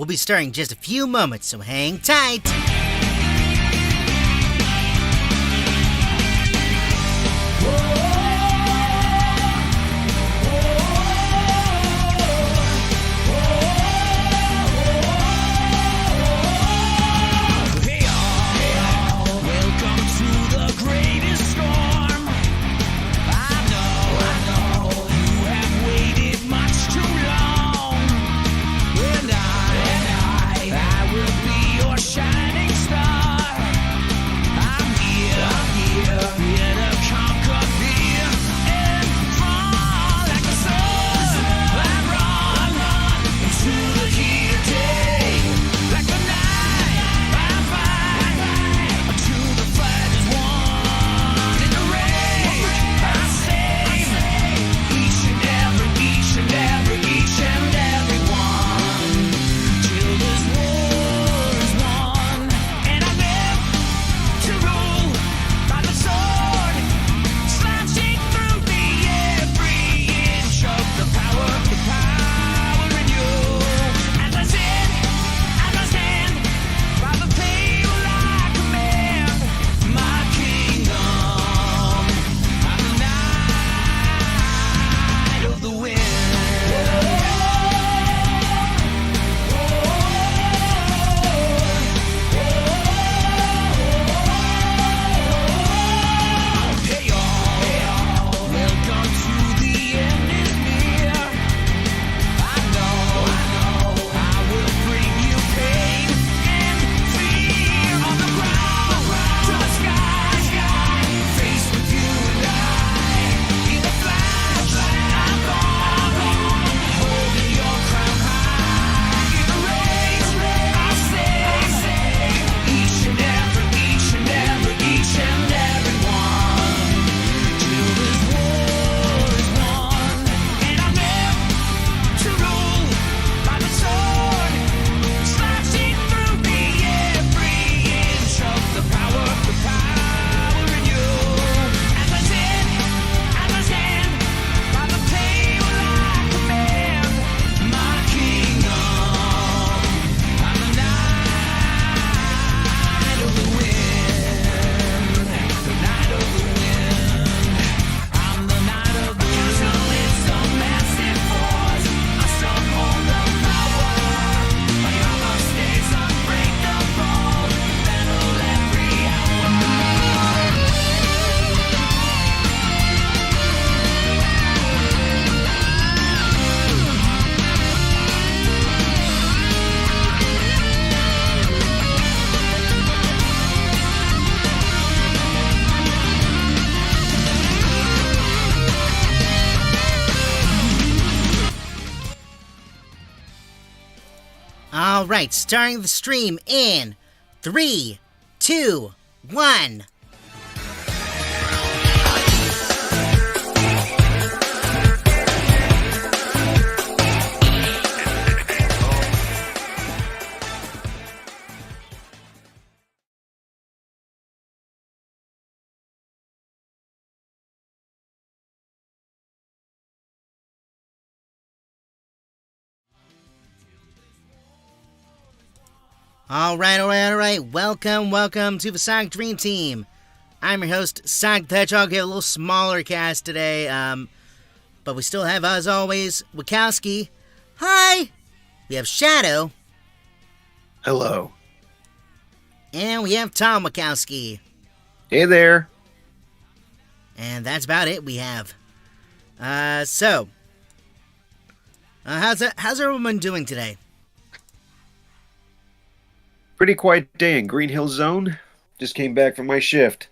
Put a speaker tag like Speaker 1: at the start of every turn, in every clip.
Speaker 1: be starting in just a few moments, so hang tight. Alright, starting the stream in 3, 2, 1. Alright. Welcome to the Sonic Dream Team. I'm your host, Sonic the Hedgehog. We have a little smaller cast today, but we still have, as always, Wachowski. Hi! We have Shadow.
Speaker 2: Hello.
Speaker 1: And we have Tom Wachowski.
Speaker 2: Hey there.
Speaker 1: And that's about it we have. How's everyone doing today?
Speaker 2: Pretty quiet day in Green Hill Zone. Just came back from my shift.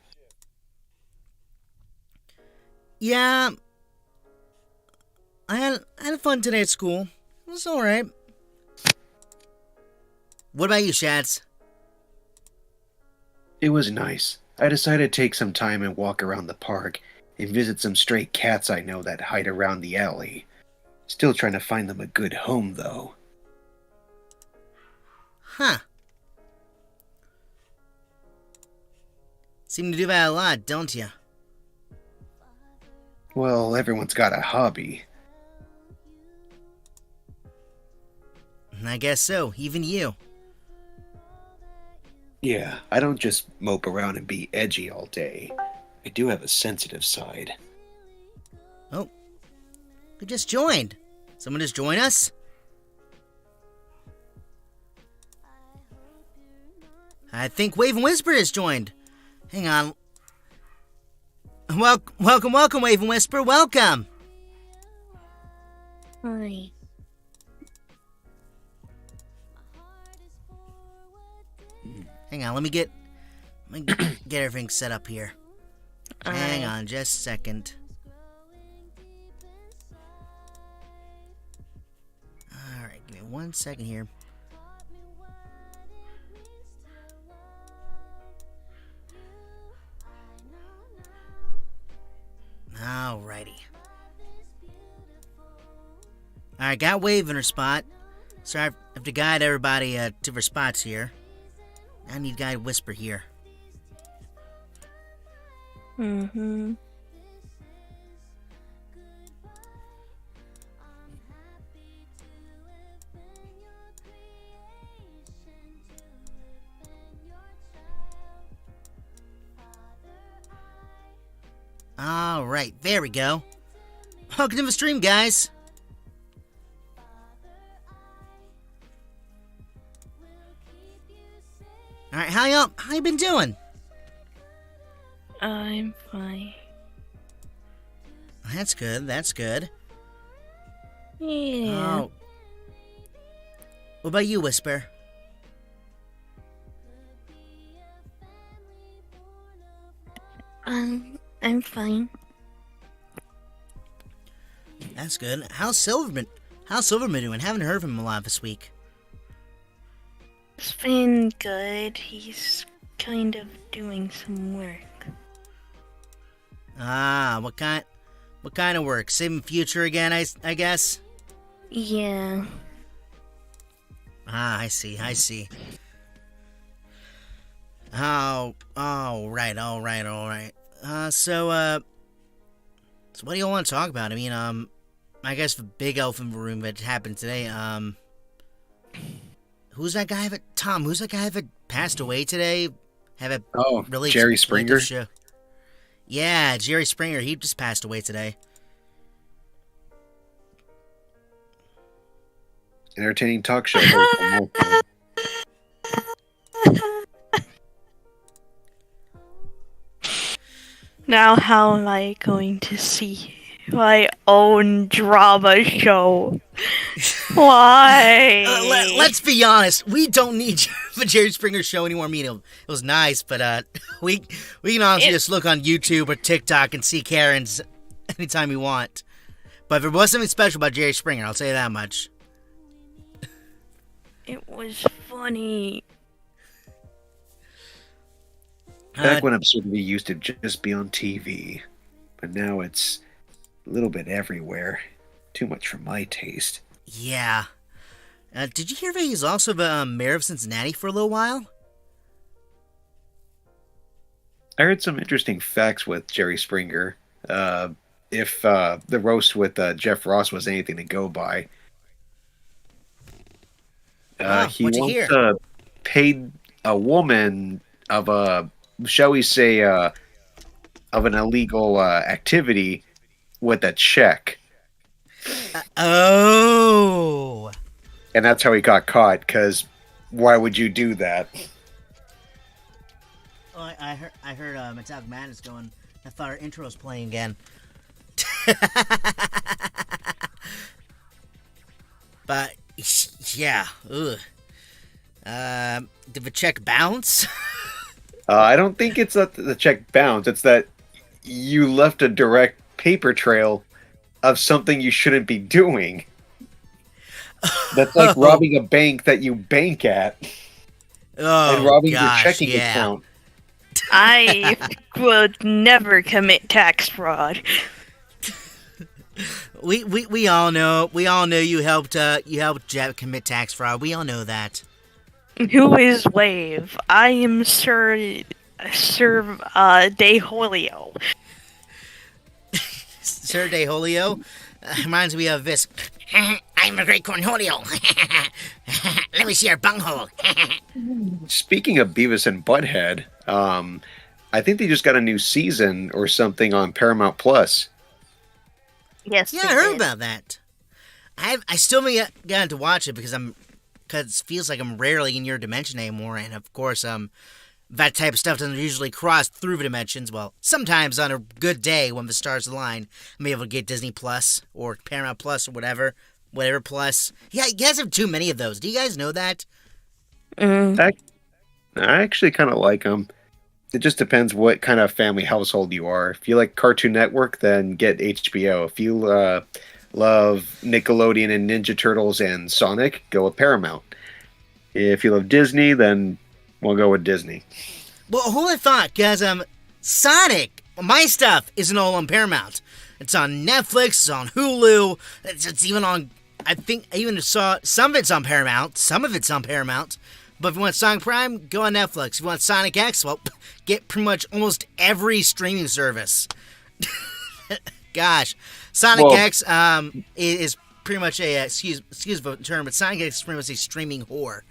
Speaker 1: Yeah. I had fun today at school. It was alright. What about you, Shads?
Speaker 2: It was nice. I decided to take some time and walk around the park and visit some stray cats I know that hide around the alley. Still trying to find them a good home, though.
Speaker 1: Huh. Seem to do that a lot, don't you?
Speaker 2: Well, everyone's got a hobby.
Speaker 1: I guess so. Even you.
Speaker 2: Yeah, I don't just mope around and be edgy all day. I do have a sensitive side.
Speaker 1: Oh, we just joined. Someone just join us? I think Wave and Whisper has joined. Hang on. Welcome, Wave and Whisper. Welcome.
Speaker 3: Hi.
Speaker 1: Hang on, let me get everything set up here. Hang on just a second. Alright, give me 1 second here. Alrighty. Alright, got Wave in her spot. So I have to guide everybody to their spots here. I need guide Whisper here.
Speaker 3: Mm-hmm.
Speaker 1: Alright, there we go. Welcome to the stream, guys. Alright, how you been doing?
Speaker 3: I'm fine.
Speaker 1: That's good.
Speaker 3: Yeah.
Speaker 1: Oh. What about you, Whisper?
Speaker 3: I'm fine.
Speaker 1: That's good. How's Silverman doing? Haven't heard from him a lot this week.
Speaker 3: It's been good. He's kind of doing some work.
Speaker 1: What kind of work? Saving future again, I guess?
Speaker 3: Yeah.
Speaker 1: I see. Oh, all right. So what do you want to talk about? I mean, I guess the big elephant in the room that happened today, who's that guy that passed away today?
Speaker 2: Jerry Springer?
Speaker 1: Show? Yeah, Jerry Springer, he just passed away today.
Speaker 2: Entertaining talk show.
Speaker 3: Now how am I going to see my own drama show? Why?
Speaker 1: Let's be honest. We don't need the Jerry Springer show anymore. I mean, it was nice, but we can honestly just look on YouTube or TikTok and see Karen's anytime we want. But there was something special about Jerry Springer, I'll tell you that much.
Speaker 3: It was funny.
Speaker 2: Back when absurdity used to just be on TV, but now it's a little bit everywhere. Too much for my taste.
Speaker 1: Yeah. Did you hear that he's also the mayor of Cincinnati for a little while?
Speaker 2: I heard some interesting facts with Jerry Springer. If the roast with Jeff Ross was anything to go by. He once paid a woman of a, shall we say, of an illegal activity with a check.
Speaker 1: Oh!
Speaker 2: And that's how he got caught, because why would you do that?
Speaker 1: Oh, I heard Metallic Madness going. I thought our intro was playing again. But, yeah, ugh. Did the check bounce?
Speaker 2: I don't think it's that the check bounced. It's that you left a direct paper trail of something you shouldn't be doing. That's like robbing a bank that you bank at. And robbing your checking account.
Speaker 3: I would never commit tax fraud.
Speaker 1: We all know you helped Jeff commit tax fraud. We all know that.
Speaker 3: Who is Wave? I am Sir De Holio.
Speaker 1: Sir De Holio? Reminds me of this. I'm a great cornholio. Let me see your bunghole.
Speaker 2: Speaking of Beavis and Butthead, I think they just got a new season or something on Paramount Plus.
Speaker 3: Yes.
Speaker 1: Yeah, I heard about that. I still haven't gotten to watch it because it feels like I'm rarely in your dimension anymore, and of course, that type of stuff doesn't usually cross through the dimensions. Well, sometimes on a good day when the stars align, I'm able to get Disney Plus or Paramount Plus or whatever Plus. Yeah, you guys have too many of those. Do you guys know that?
Speaker 2: I actually kind of like them. It just depends what kind of family household you are. If you like Cartoon Network, then get HBO. If you love Nickelodeon and Ninja Turtles and Sonic, go with Paramount. If you love Disney, then we'll go with Disney.
Speaker 1: Well, who would have thought? Because Sonic, my stuff, isn't all on Paramount. It's on Netflix, it's on Hulu, it's even on, I think, I even saw some of it's on Paramount, some of it's on Paramount. But if you want Sonic Prime, go on Netflix. If you want Sonic X, well, get pretty much almost every streaming service. Gosh. Sonic X is pretty much a, excuse the term, but Sonic X is pretty much a streaming whore.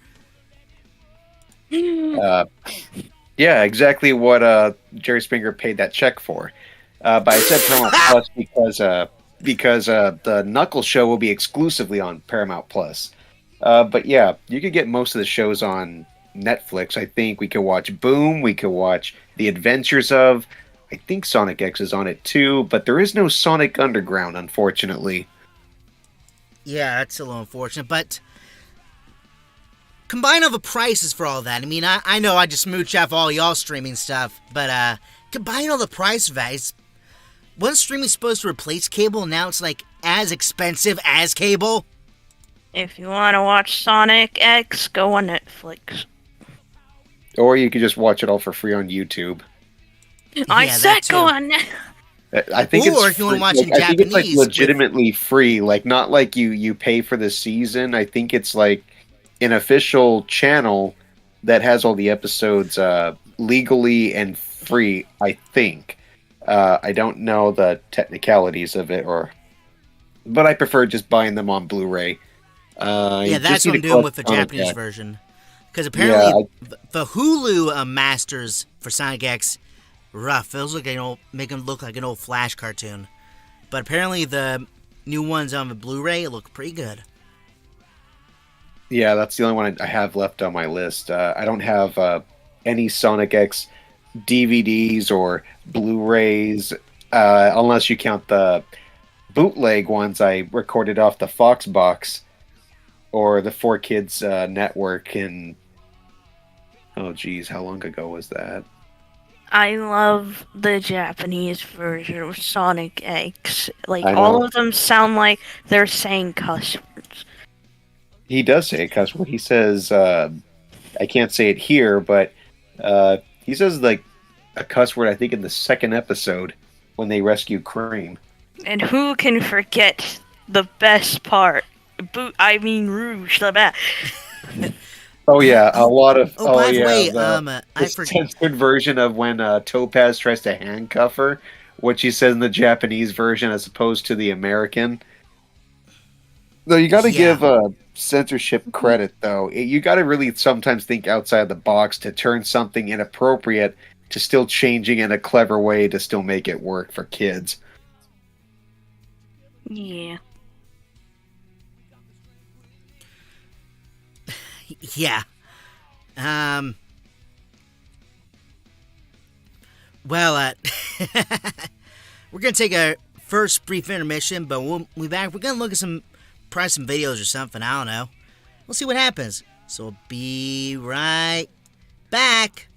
Speaker 2: Yeah, exactly what Jerry Springer paid that check for. But I said Paramount Plus because the Knuckles show will be exclusively on Paramount Plus. But yeah, you could get most of the shows on Netflix. I think we could watch Boom, we could watch The Adventures of, I think Sonic X is on it too, but there is no Sonic Underground, unfortunately.
Speaker 1: Yeah, that's a little unfortunate, but combine all the prices for all that. I mean, I know I just mooch off all y'all streaming stuff, but combine all the price of that. Wasn't streaming supposed to replace cable, and now it's like as expensive as cable?
Speaker 3: If you want to watch Sonic X, go on Netflix.
Speaker 2: Or you could just watch it all for free on YouTube.
Speaker 3: I said go on Netflix.
Speaker 2: I think
Speaker 1: or if you want to watch in
Speaker 2: I
Speaker 1: Japanese.
Speaker 2: think it's legitimately free. Like, not like you pay for the season. I think it's like an official channel that has all the episodes legally and free, I think. I don't know the technicalities of it, but I prefer just buying them on Blu-ray.
Speaker 1: Yeah, that's what I'm doing with the Japanese version. Because apparently the Hulu masters for Sonic X, rough. Feels like make them look like an old Flash cartoon. But apparently the new ones on the Blu-ray look pretty good.
Speaker 2: Yeah, that's the only one I have left on my list. I don't have any Sonic X DVDs or Blu-rays, unless you count the bootleg ones I recorded off the Fox box or the 4Kids network. And oh geez, how long ago was that?
Speaker 3: I love the Japanese version of Sonic X. Like, all of them sound like they're saying cuss words.
Speaker 2: He does say a cuss word. He says, I can't say it here, but he says like a cuss word, I think, in the second episode when they rescue Cream.
Speaker 3: And who can forget the best part? Rouge, the best.
Speaker 2: Oh yeah, a lot of.
Speaker 1: By the way,
Speaker 2: the censored version of when Topaz tries to handcuff her, what she says in the Japanese version as opposed to the American. Though you got to give censorship credit, though. You got to really sometimes think outside the box to turn something inappropriate to still changing in a clever way to still make it work for kids.
Speaker 3: Yeah.
Speaker 1: Yeah. Well, we're going to take a first brief intermission, but we'll be back. We're going to look at some videos or something. I don't know. We'll see what happens. So we'll be right back.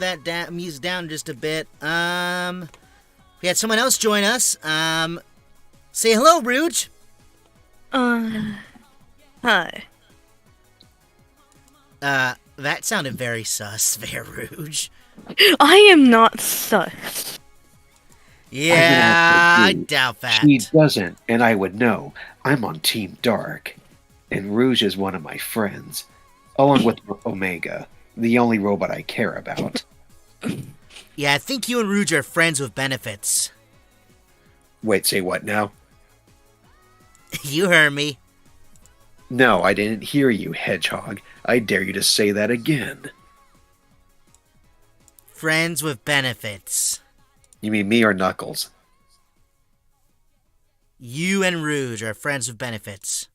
Speaker 1: that music down just a bit. We had someone else join us. Say hello, Rouge.
Speaker 3: Hi.
Speaker 1: That sounded very sus there, Rouge.
Speaker 3: I am not sus.
Speaker 1: Yeah, I doubt that.
Speaker 2: She doesn't, and I would know. I'm on Team Dark, and Rouge is one of my friends, along with Omega, the only robot I care about.
Speaker 1: Yeah, I think you and Rouge are friends with benefits.
Speaker 2: Wait, say what now?
Speaker 1: You heard me.
Speaker 2: No, I didn't hear you, Hedgehog. I dare you to say that again.
Speaker 1: Friends with benefits.
Speaker 2: You mean me or Knuckles?
Speaker 1: You and Rouge are friends with benefits.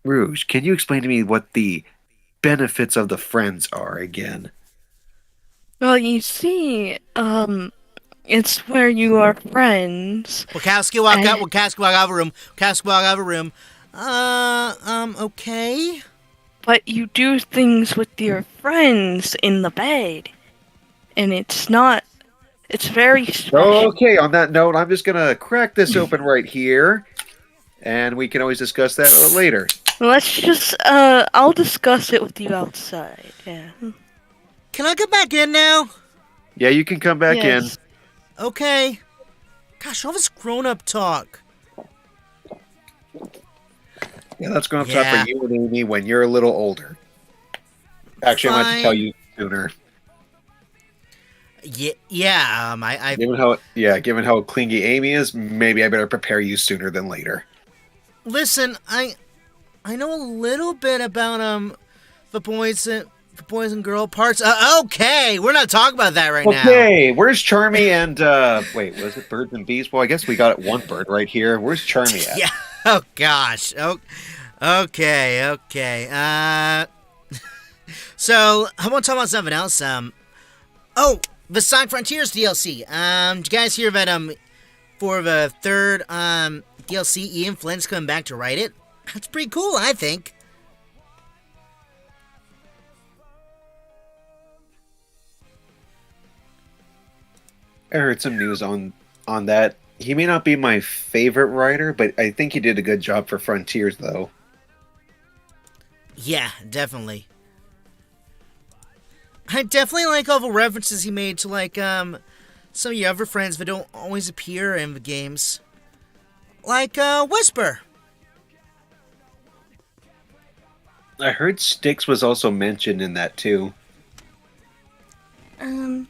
Speaker 2: Rouge, can you explain to me what the benefits of the friends are again?
Speaker 3: Well, you see, it's where you are friends.
Speaker 1: Wachowski walk out. Wachowski walk out of a room. Wachowski walk out of a room. Okay.
Speaker 3: But you do things with your friends in the bed. And it's very special.
Speaker 2: Okay, on that note, I'm just gonna crack this open right here, and we can always discuss that later.
Speaker 3: Let's just, I'll discuss it with you outside, yeah.
Speaker 1: Can I get back in now?
Speaker 2: Yeah, you can come back
Speaker 3: Yes.
Speaker 2: in.
Speaker 1: Okay. Gosh, all this grown-up talk.
Speaker 2: Yeah, that's going to talk
Speaker 1: Yeah.
Speaker 2: for you and Amy when you're a little older. Actually, I meant to tell
Speaker 1: Fine.
Speaker 2: you sooner.
Speaker 1: Yeah, I
Speaker 2: Given how clingy Amy is, maybe I better prepare you sooner than later.
Speaker 1: listen, I know a little bit about the boys and girl parts. Okay, we're not talking about that right now.
Speaker 2: Okay, where's Charmy and wait, was it birds and bees? Well, I guess we got one bird right here. Where's Charmy at?
Speaker 1: Yeah. Oh gosh. Oh, okay. So I want to talk about something else. The Sonic Frontiers DLC. Did you guys hear that for the third DLC, Ian Flint's coming back to write it? That's pretty cool, I think.
Speaker 2: I heard some news on that. He may not be my favorite writer, but I think he did a good job for Frontiers, though.
Speaker 1: Yeah, definitely. I definitely like all the references he made to like some of your other friends that don't always appear in the games. Like Whisper.
Speaker 2: I heard Styx was also mentioned in that too.
Speaker 3: Hi.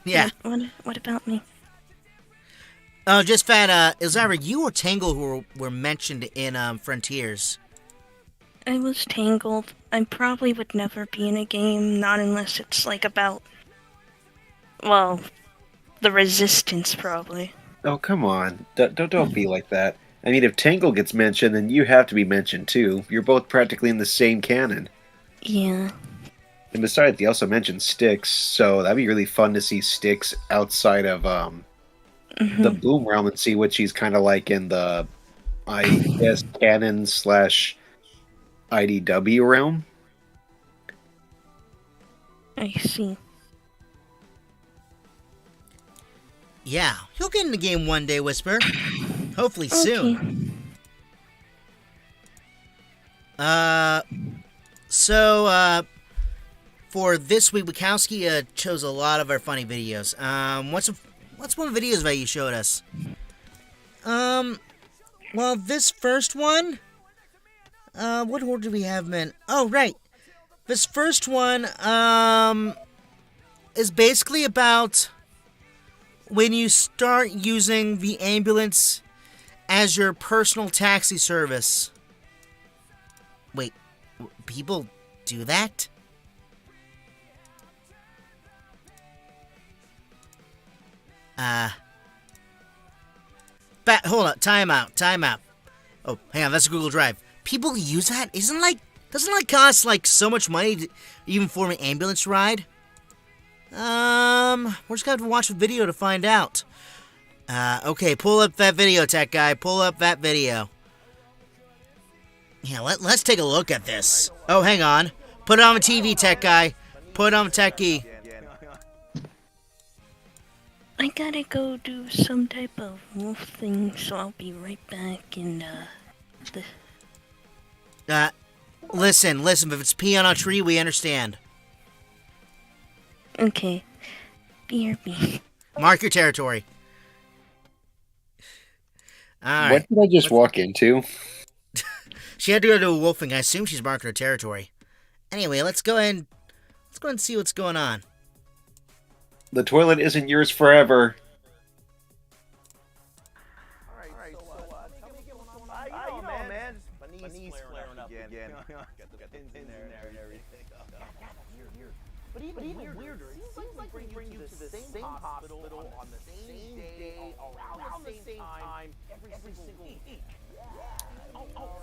Speaker 1: Yeah.
Speaker 3: What about me?
Speaker 1: Oh, just that it was either you or Tangle who were mentioned in Frontiers.
Speaker 3: I was Tangled. I probably would never be in a game, not unless it's like about, well, the Resistance probably.
Speaker 2: Oh, come on. Don't be like that. I mean, if Tangle gets mentioned, then you have to be mentioned too. You're both practically in the same canon.
Speaker 3: Yeah.
Speaker 2: And besides, he also mentioned Styx, so that'd be really fun to see Styx outside of the Boom realm and see what she's kind of like in the, I guess, canon / IDW realm.
Speaker 3: I see.
Speaker 1: Yeah, he'll get in the game one day, Whisper. Hopefully soon. So, for this week, Wachowski chose a lot of our funny videos. What's one of the videos that you showed us? Well, this first one, what order do we have them in? Oh, right. This first one, is basically about when you start using the ambulance as your personal taxi service. Wait, people do that? Hold on, time out. Oh, hang on, that's a Google Drive. People use that? Doesn't it cost like so much money to even for an ambulance ride? We're just gonna have to watch the video to find out. Okay, pull up that video, tech guy. Pull up that video. Yeah, let's take a look at this. Oh, hang on. Put it on the TV, tech guy. Put it on the techie.
Speaker 3: I gotta go do some type of wolf thing, so I'll be right back. And
Speaker 1: Listen. If it's pee on a tree, we understand.
Speaker 3: okay, BRB.
Speaker 1: Mark your territory. All right.
Speaker 2: What did I just walk into?
Speaker 1: She had to go to a wolfing. I assume she's marking her territory. Anyway, let's go ahead and see what's going on.
Speaker 2: The toilet isn't yours forever.
Speaker 4: But even weirder, it seems like we bring you to the same hospital on the same day, around the same time, every single week.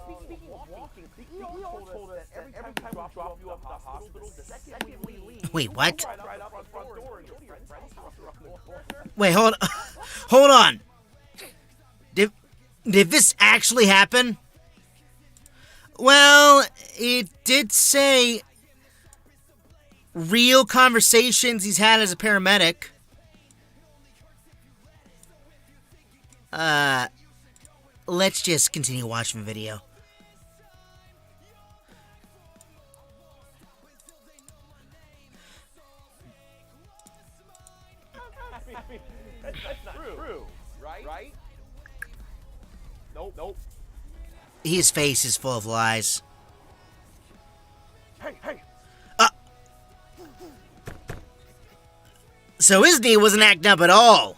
Speaker 4: Speaking of walking, the ER told us that every time we drop you off at the hospital, the second we leave,
Speaker 1: Wait, what?
Speaker 4: right out the front door, and your friends are on the corner.
Speaker 1: Wait, hold on. Did this actually happen? Well, it did say real conversations he's had as a paramedic. Let's just continue watching the video.
Speaker 4: That's not true, right? Nope.
Speaker 1: His face is full of lies.
Speaker 4: Hey!
Speaker 1: So his knee wasn't acting up at all.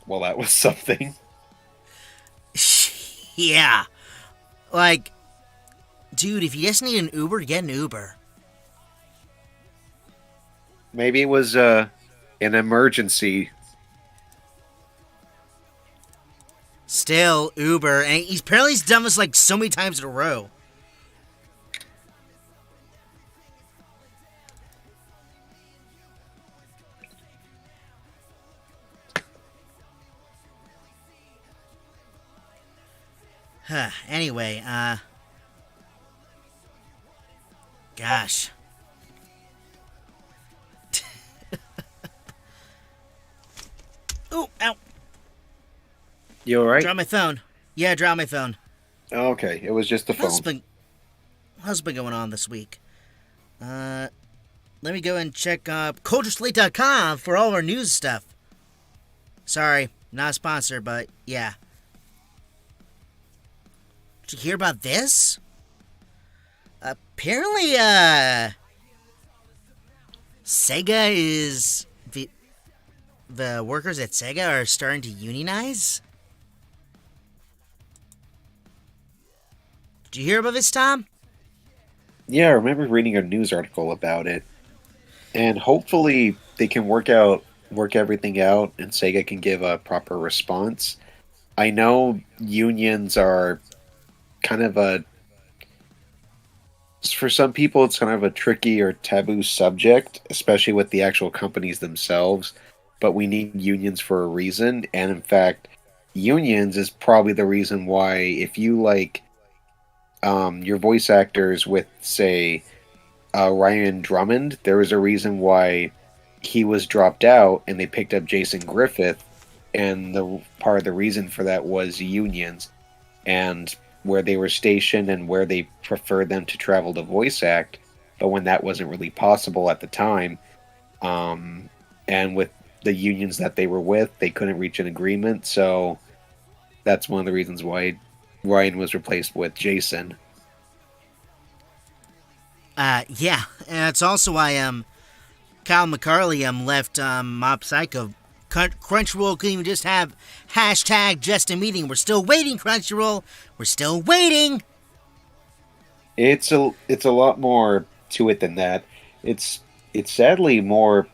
Speaker 2: Well, that was something.
Speaker 1: Yeah. Like, dude, if you just need an Uber, get an Uber.
Speaker 2: Maybe it was an emergency.
Speaker 1: Still, Uber. And apparently he's done this like so many times in a row. Anyway, gosh. Ooh, ow.
Speaker 2: You alright?
Speaker 1: Drop my phone. Yeah, drop my phone.
Speaker 2: Okay, it was just the phone.
Speaker 1: What's been going on this week? Let me go and check CultureSlate.com for all our news stuff. Sorry, not a sponsor, but yeah. Did you hear about this? Apparently, Sega is... The workers at Sega are starting to unionize? Did you hear about this, Tom?
Speaker 2: Yeah, I remember reading a news article about it. And hopefully they can work everything out and Sega can give a proper response. I know unions are kind of for some people it's kind of a tricky or taboo subject, especially with the actual companies themselves, but we need unions for a reason, and in fact unions is probably the reason why if you like your voice actors with say Ryan Drummond, there was a reason why he was dropped out and they picked up Jason Griffith, and the part of the reason for that was unions and where they were stationed and where they preferred them to travel to voice act, but when that wasn't really possible at the time, and with the unions that they were with, they couldn't reach an agreement, so that's one of the reasons why Ryan was replaced with Jason.
Speaker 1: Yeah, and it's also why Kyle McCarley left Mob Psycho. Crunchyroll couldn't even just have hashtag just a meeting. We're still waiting, Crunchyroll. We're still waiting.
Speaker 2: It's a lot more to it than that. It's sadly more,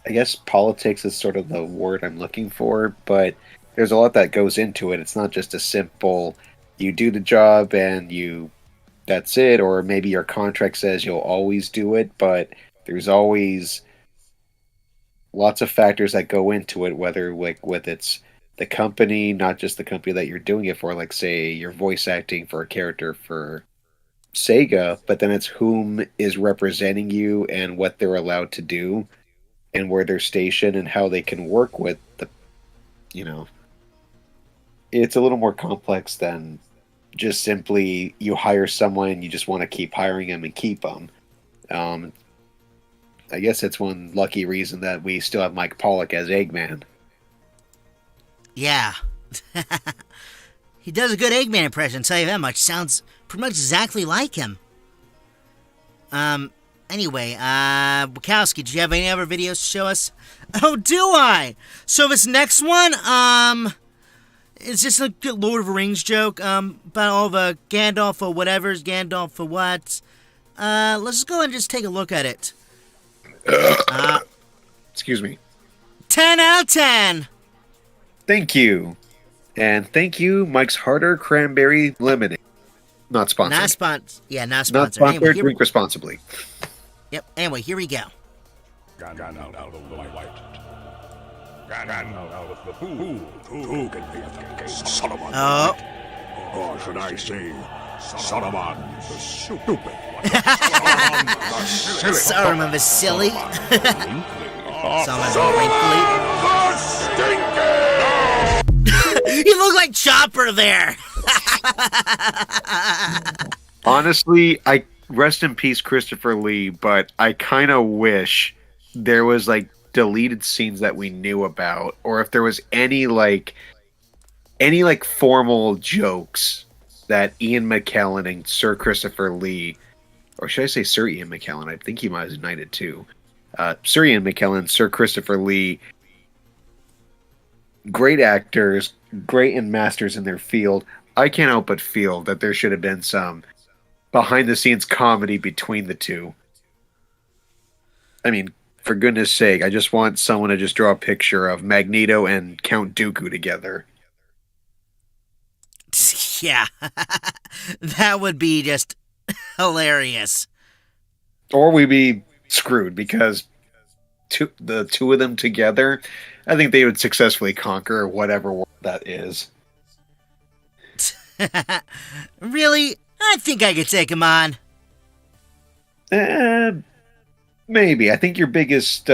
Speaker 2: I guess politics is sort of the word I'm looking for, but there's a lot that goes into it. It's not just a simple, you do the job and that's it, or maybe your contract says you'll always do it, but there's always lots of factors that go into it, whether like with its the company, not just the company that you're doing it for. Like, say, you're voice acting for a character for Sega, but then it's whom is representing you and what they're allowed to do and where they're stationed and how they can work with the, you know, it's a little more complex than just simply you hire someone and you just want to keep hiring them and keep them. Um, I guess that's one lucky reason that we still have Mike Pollock as Eggman.
Speaker 1: Yeah. He does a good Eggman impression, tell you that much. Sounds pretty much exactly like him. Anyway, Wachowski, do you have any other videos to show us? Oh, do I? So this next one, it's just a good Lord of the Rings joke, about all the Gandalf for whatever's, Gandalf for what. Let's just go and just take a look at it.
Speaker 2: Excuse me.
Speaker 1: 10 out of 10!
Speaker 2: Thank you. And thank you, Mike's Harder Cranberry Lemonade. Not sponsored.
Speaker 1: Not sponsored. Yeah, not
Speaker 2: Not
Speaker 1: sponsored.
Speaker 2: sponsored.
Speaker 1: Anyway,
Speaker 2: Drink responsibly.
Speaker 1: Yep, anyway, here we go.
Speaker 5: Gone out of the light. Gone out of the pool. Who can be a Solomon?
Speaker 1: Oh.
Speaker 5: Or should I say, Solomon the stupid one. Solomon the silly.
Speaker 1: Solomon the silly. Solomon the wrinkly. You look like Chopper there.
Speaker 2: Honestly, I rest in peace, Christopher Lee, but I kind of wish there was like deleted scenes that we knew about, or if there was any formal jokes that Ian McKellen and Sir Christopher Lee, or should I say Sir Ian McKellen? I think he might have knighted too. Sir Ian McKellen, Sir Christopher Lee, great actors, great and masters in their field. I can't help but feel that there should have been some behind-the-scenes comedy between the two. I mean, for goodness sake, I just want someone to just draw a picture of Magneto and Count Dooku together.
Speaker 1: Yeah. That would be just hilarious.
Speaker 2: Or we'd be screwed, because the two of them together, I think they would successfully conquer whatever world that is.
Speaker 1: Really? I think I could take him on.
Speaker 2: Maybe. I think your biggest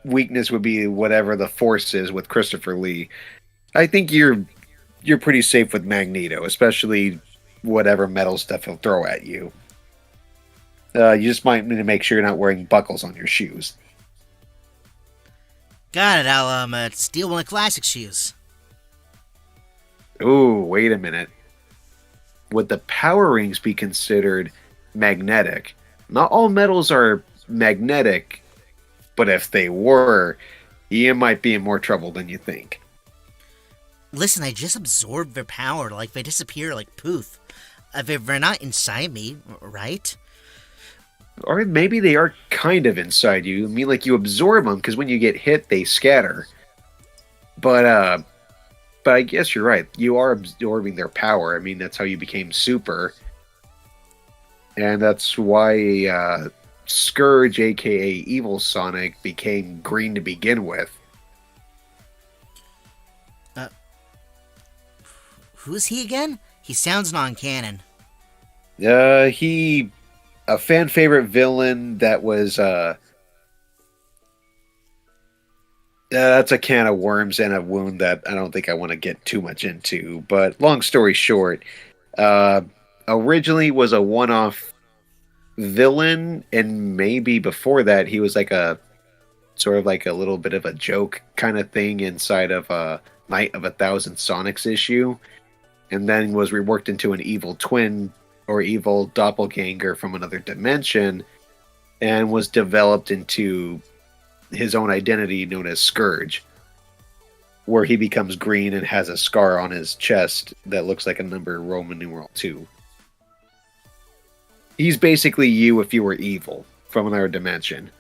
Speaker 2: weakness would be whatever the Force is with Christopher Lee. I think you're pretty safe with Magneto, especially whatever metal stuff he'll throw at you. You just might need to make sure you're not wearing buckles on your shoes.
Speaker 1: Got it, I'll steal one of the classic shoes.
Speaker 2: Ooh, wait a minute. Would the power rings be considered magnetic? Not all metals are magnetic, but if they were, you might be in more trouble than you think.
Speaker 1: Listen, I just absorbed their power, like they disappear like poof. They're not inside me, right?
Speaker 2: Or maybe they are kind of inside you. I mean, like, you absorb them, because when you get hit, they scatter. But I guess you're right. You are absorbing their power. I mean, that's how you became super. And that's why Scourge, a.k.a. Evil Sonic, became green to begin with.
Speaker 1: Who's he again? He sounds non-canon.
Speaker 2: He... a fan favorite villain that was that's a can of worms and a wound that I don't think I want to get too much into. But long story short, originally was a one-off villain, and maybe before that he was like a sort of like a little bit of a joke kind of thing inside of a Night of 1,000 Sonics issue, and then was reworked into an evil twin or evil doppelganger from another dimension, and was developed into his own identity known as Scourge, where he becomes green and has a scar on his chest that looks like a number Roman numeral 2. He's basically you if you were evil from another dimension.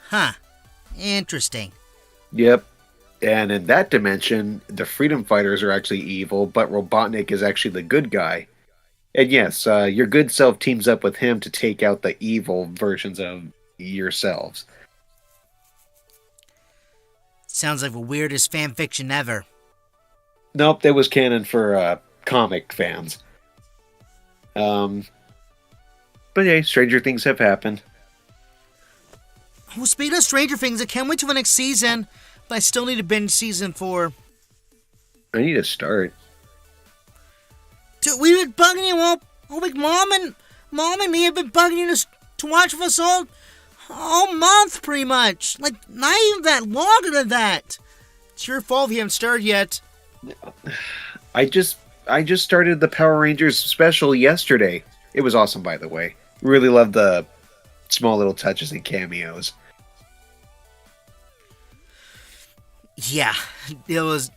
Speaker 1: Huh. Interesting.
Speaker 2: Yep. And in that dimension, the Freedom Fighters are actually evil, but Robotnik is actually the good guy. And yes, your good self teams up with him to take out the evil versions of yourselves.
Speaker 1: Sounds like the weirdest fan fiction ever.
Speaker 2: Nope, that was canon for comic fans. But yeah, stranger things have happened.
Speaker 1: Well, speaking of Stranger Things, I can't wait till the next season, but I still need to binge season 4.
Speaker 2: I need to start.
Speaker 1: Dude, we've been bugging you all week. Mom and me have been bugging you to watch with us all month, pretty much. Like, not even that longer than that. It's your fault if you haven't started yet.
Speaker 2: I just started the Power Rangers special yesterday. It was awesome, by the way. Really love the small little touches and cameos.
Speaker 1: Yeah, it was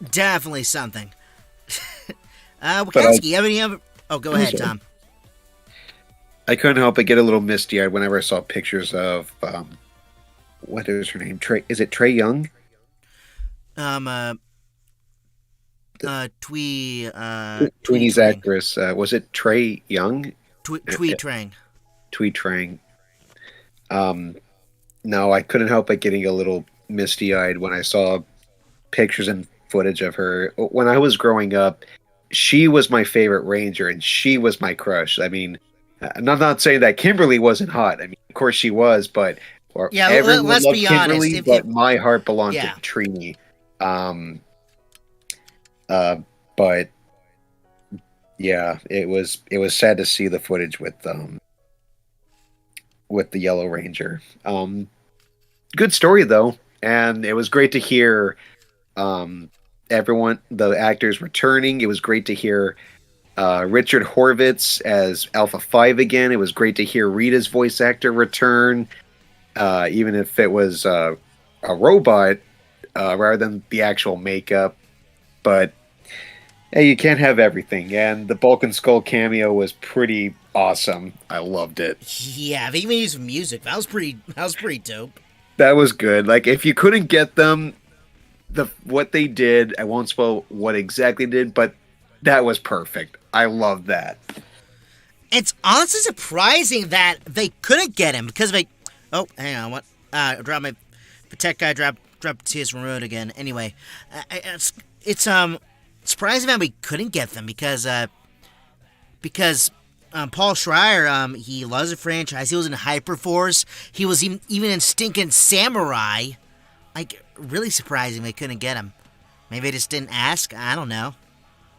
Speaker 1: definitely something. Wachowski, you have any other... Oh, go ahead, Tom.
Speaker 2: I couldn't help but get a little misty-eyed whenever I saw pictures of, what is her name? Is it Trey Young? Tweeny's actress. Was it Trey Young?
Speaker 1: Twee Trang.
Speaker 2: Twee Trang. No, I couldn't help but getting a little misty-eyed when I saw pictures and footage of her. When I was growing up, she was my favorite Ranger, and she was my crush. I mean, I'm not saying that Kimberly wasn't hot. I mean, of course she was, but everyone
Speaker 1: let's
Speaker 2: loved
Speaker 1: be
Speaker 2: Kimberly,
Speaker 1: honest.
Speaker 2: but my heart belonged to Trini. But yeah, it was sad to see the footage with the Yellow Ranger. Good story though, and it was great to hear everyone, the actors returning. It was great to hear Richard Horvitz as Alpha 5 again. It was great to hear Rita's voice actor return, even if it was a robot rather than the actual makeup. But hey, you can't have everything, and the Bulk and Skull cameo was pretty awesome. I loved it.
Speaker 1: Yeah, they even used music. That was pretty dope.
Speaker 2: That was good. Like, if you couldn't get them, what they did, I won't spoil what exactly did, but that was perfect. I love that.
Speaker 1: It's honestly surprising that they couldn't get him because oh, hang on, what? I dropped my tech guy. Dropped Tears from Road again. Anyway, it's surprising that we couldn't get them because Paul Schreier, he loves the franchise. He was in Hyperforce. He was even in Stinking Samurai. Like, really surprising they couldn't get him. Maybe they just didn't ask. I don't know.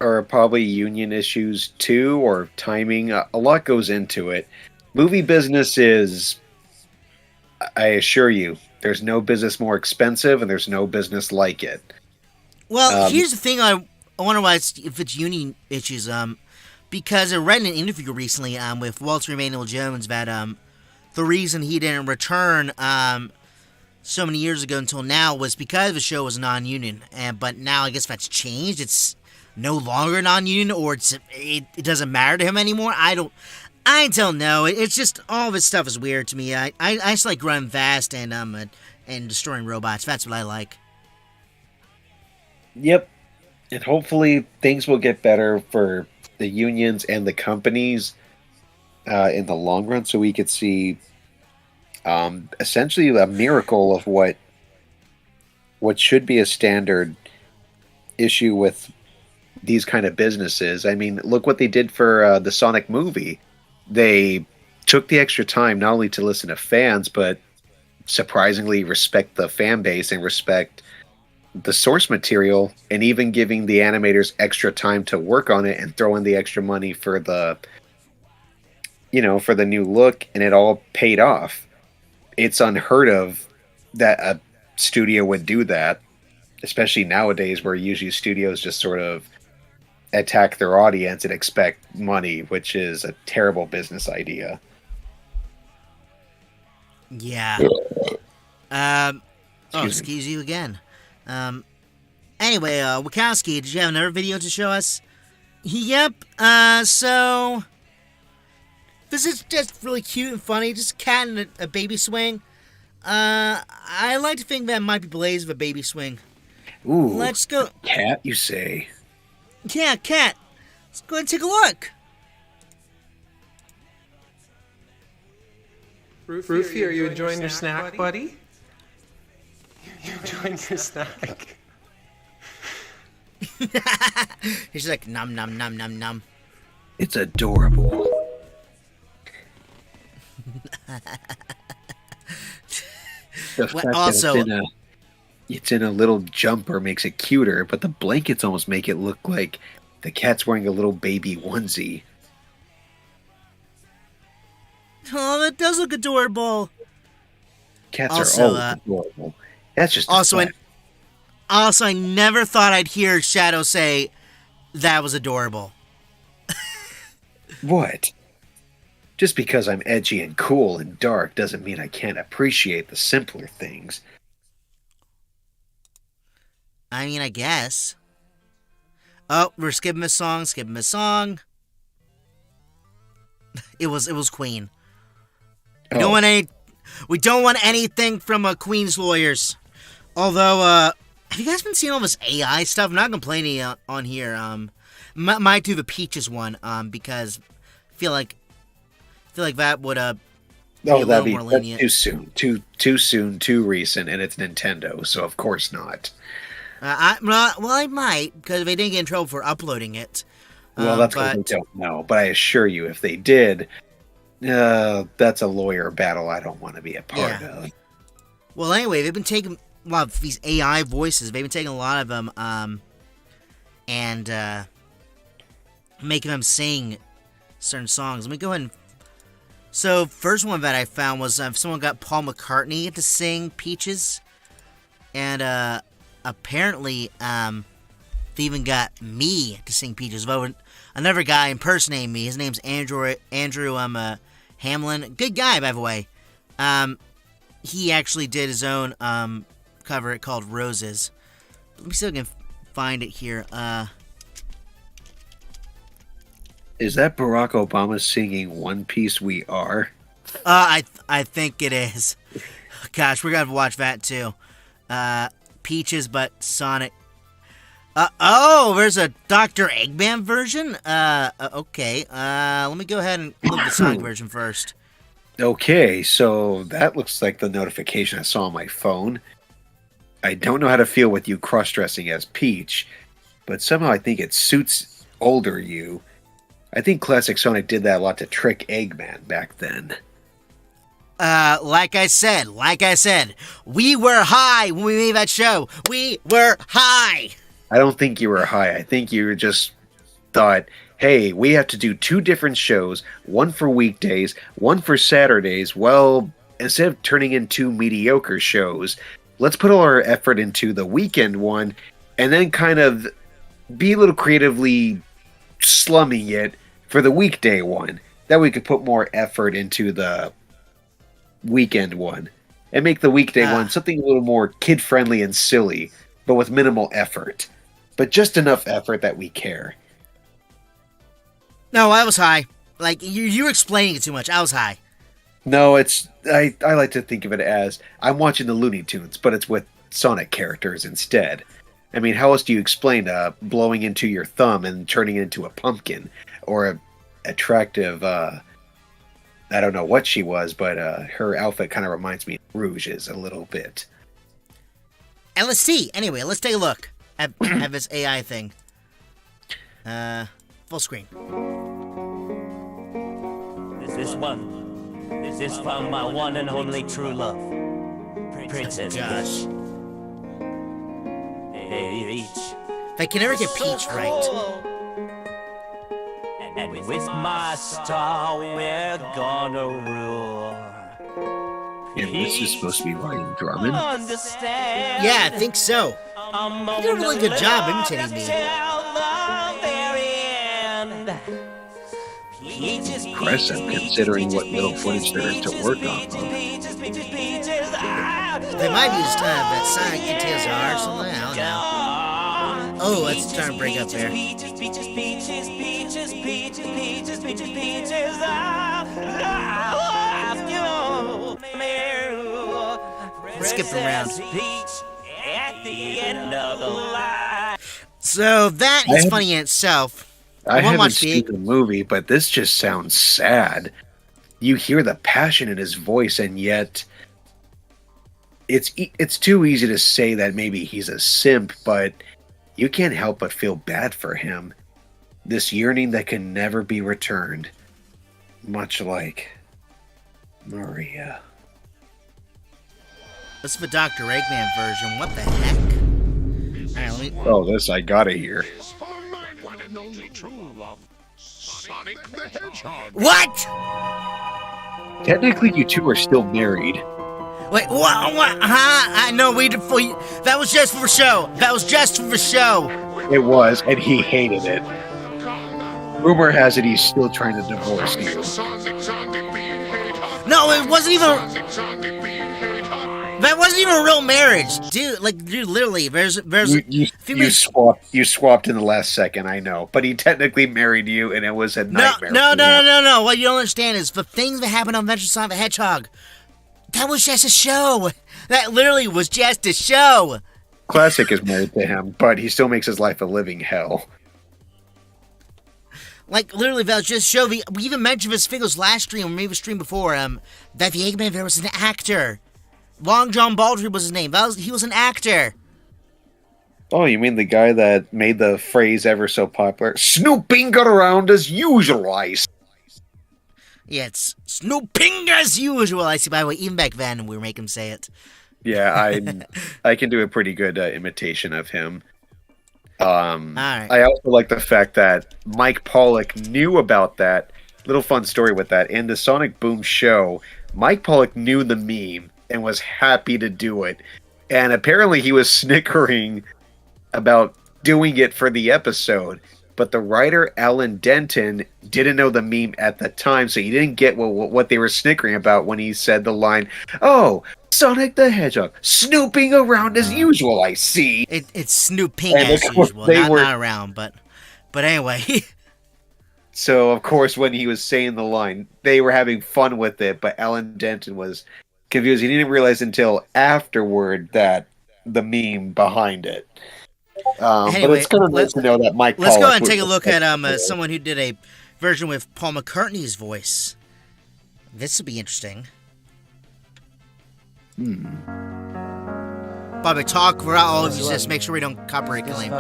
Speaker 2: Or probably union issues too, or timing. A lot goes into it. Movie business is, I assure you, there's no business more expensive, and there's no business like it.
Speaker 1: Well, here's the thing. I wonder why if it's union issues. Because I read in an interview recently with Walter Emmanuel Jones that the reason he didn't return so many years ago until now was because the show was non-union. But now I guess that's changed. It's no longer non-union, or it doesn't matter to him anymore. I don't know. It's just all this stuff is weird to me. I just like running fast and destroying robots. That's what I like.
Speaker 2: Yep. And hopefully things will get better for the unions and the companies in the long run, so we could see essentially a miracle of what should be a standard issue with these kind of businesses. I mean, look what they did for the Sonic movie. They took the extra time not only to listen to fans, but surprisingly respect the fan base and respect the source material, and even giving the animators extra time to work on it and throw in the extra money for the new look, and it all paid off. It's unheard of that a studio would do that, especially nowadays where usually studios just sort of attack their audience and expect money, which is a terrible business idea.
Speaker 1: Yeah. Excuse you again. Anyway, Wachowski, did you have another video to show us? Yep, so this is just really cute and funny, just a cat and a baby swing. I like to think that might be Blaze of a baby swing.
Speaker 2: Ooh,
Speaker 1: let's go.
Speaker 2: Cat, you say?
Speaker 1: Yeah, cat. Let's go ahead and take a look.
Speaker 6: Rufy, are you enjoying your snack, buddy? You enjoying your snack?
Speaker 1: He's like, nom nom nom nom nom.
Speaker 2: It's adorable. The fact
Speaker 1: also,
Speaker 2: that it's in a little jumper makes it cuter, but the blankets almost make it look like the cat's wearing a little baby onesie.
Speaker 1: oh, that does look adorable.
Speaker 2: Cats
Speaker 1: Also,
Speaker 2: are always adorable. That's just
Speaker 1: Also, I never thought I'd hear Shadow say that was adorable.
Speaker 2: What? Just because I'm edgy and cool and dark doesn't mean I can't appreciate the simpler things.
Speaker 1: I mean, I guess. Oh, we're skipping a song. It was Queen. We don't want anything from Queen's lawyers. Although, have you guys been seeing all this AI stuff? I'm not complaining on here. Might do the Peaches one, because I feel like that would be a little more lenient.
Speaker 2: That's too soon, too recent, and it's Nintendo, so of course not.
Speaker 1: I might, because if they didn't get in trouble for uploading it.
Speaker 2: Well, that's what we don't know. But I assure you, if they did, that's a lawyer battle I don't want to be a part of.
Speaker 1: Well, anyway, they've been taking a lot of these AI voices. They've been taking a lot of them, and making them sing certain songs. Let me go ahead and... So, first one that I found was someone got Paul McCartney to sing Peaches. And, apparently, they even got me to sing Peaches. But another guy impersonating me. His name's Andrew Hamlin. Good guy, by the way. He actually did his own cover called Roses. Let me see if I can find it here.
Speaker 2: Is that Barack Obama singing One Piece We Are?
Speaker 1: I think it is. Gosh, we're gonna have to watch that too. Peaches, but Sonic. There's a Dr. Eggman version? Okay. Let me go ahead and look at the Sonic version first.
Speaker 2: Okay, so that looks like the notification I saw on my phone. I don't know how to feel with you cross-dressing as Peach, but somehow I think it suits older you. I think Classic Sonic did that a lot to trick Eggman back then.
Speaker 1: Like I said, we were high when we made that show. We were high!
Speaker 2: I don't think you were high. I think you just thought, hey, we have to do 2 different shows, one for weekdays, one for Saturdays. Well, instead of turning in 2 mediocre shows, let's put all our effort into the weekend one, and then kind of be a little creatively slumming it for the weekday one. That we could put more effort into the weekend one, and make the weekday one something a little more kid-friendly and silly, but with minimal effort. But just enough effort that we care.
Speaker 1: No, I was high. Like, you were explaining it too much. I was high.
Speaker 2: No, I like to think of it as I'm watching the Looney Tunes, but it's with Sonic characters instead. I mean, how else do you explain blowing into your thumb and turning into a pumpkin? Or a attractive, I don't know what she was, but her outfit kind of reminds me of Rouge's a little bit.
Speaker 1: And let's see. Anyway, let's take a look at this AI thing. Full screen.
Speaker 7: This is from my one and only true love, Princess
Speaker 1: Josh.
Speaker 7: Peach.
Speaker 1: I can never get Peach right.
Speaker 7: And with my star, we're gonna rule.
Speaker 2: And this is supposed to be Ryan Drummond?
Speaker 7: Understand?
Speaker 1: Yeah, I think so. You did a really good job imitating me.
Speaker 2: Impressive, considering what little footage there is to work off of.
Speaker 1: They might use that Sonic GTSR or something. I don't know. Oh, it's starting to break up there. Let's skip around. So that is funny in itself.
Speaker 2: I haven't seen the movie, but this just sounds sad. You hear the passion in his voice, and yet it's too easy to say that maybe he's a simp, but you can't help but feel bad for him. This yearning that can never be returned. Much like Maria.
Speaker 1: This is the Dr. Eggman version. What the heck? All right,
Speaker 2: Oh, this I gotta hear.
Speaker 5: One and only true love, Sonic the Hedgehog.
Speaker 1: What?
Speaker 2: Technically, you two are still married.
Speaker 1: Wait, what? Huh? No, that was just for show. That was just for show.
Speaker 2: It was, and he hated it. Rumor has it he's still trying to divorce you.
Speaker 1: No, it wasn't even. That wasn't even a real marriage, dude. Literally, there's.
Speaker 2: You swapped in the last second. I know, but he technically married you, and it was a nightmare.
Speaker 1: No. What you don't understand is the things that happened on Adventure Sonic the Hedgehog. That was just a show. That literally was just a show.
Speaker 2: Classic is married to him, but he still makes his life a living hell.
Speaker 1: Like, literally, that was just a show. We even mentioned this Figgle's last stream, or maybe the stream before, that the Eggman there was an actor. Long John Baldry was his name. He was an actor.
Speaker 2: Oh, you mean the guy that made the phrase ever so popular? Snooping around as usual, I see.
Speaker 1: Yeah, it's snooping as usual. I see. By the way, even back then, we were making him say it.
Speaker 2: Yeah, I can do a pretty good imitation of him.
Speaker 1: Right.
Speaker 2: I also like the fact that Mike Pollock knew about that. Little fun story with that. In the Sonic Boom show, Mike Pollock knew the meme and was happy to do it. And apparently he was snickering about doing it for the episode. But the writer, Alan Denton, didn't know the meme at the time, so he didn't get what they were snickering about when he said the line, "Oh, Sonic the Hedgehog, snooping around as usual, I see."
Speaker 1: It's snooping as usual, not around, but anyway.
Speaker 2: So, of course, when he was saying the line, they were having fun with it, but Alan Denton was confused. He didn't realize until afterward that the meme behind it.
Speaker 1: Anyway,
Speaker 2: but it's kind of nice to know that Mike
Speaker 1: Let's
Speaker 2: Pollock
Speaker 1: go ahead and take a look at someone who did a version with Paul McCartney's voice. This will be interesting. Bobby, talk throughout all of you, just make sure we don't copyright claim.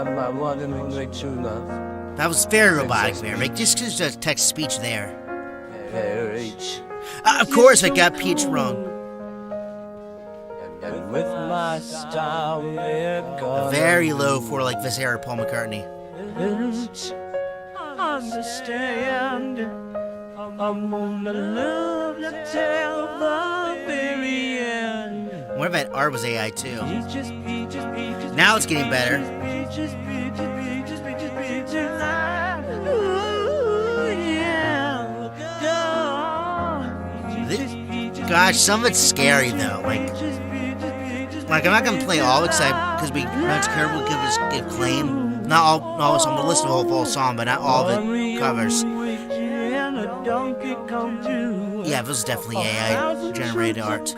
Speaker 1: That was very robotic there. Make just text speech there. Of course, I got Peach wrong.
Speaker 7: With my style,
Speaker 1: Very low for like this era Paul McCartney.
Speaker 7: Understand, I'm gonna love to tell the very end.
Speaker 1: What if that art was AI too? Now it's getting better. Gosh, some of it's scary though. Like I'm not gonna play all because we not careful give claim. Not all the song. We'll listen to the whole song, but not all of it covers. Yeah, this is definitely AI generated art.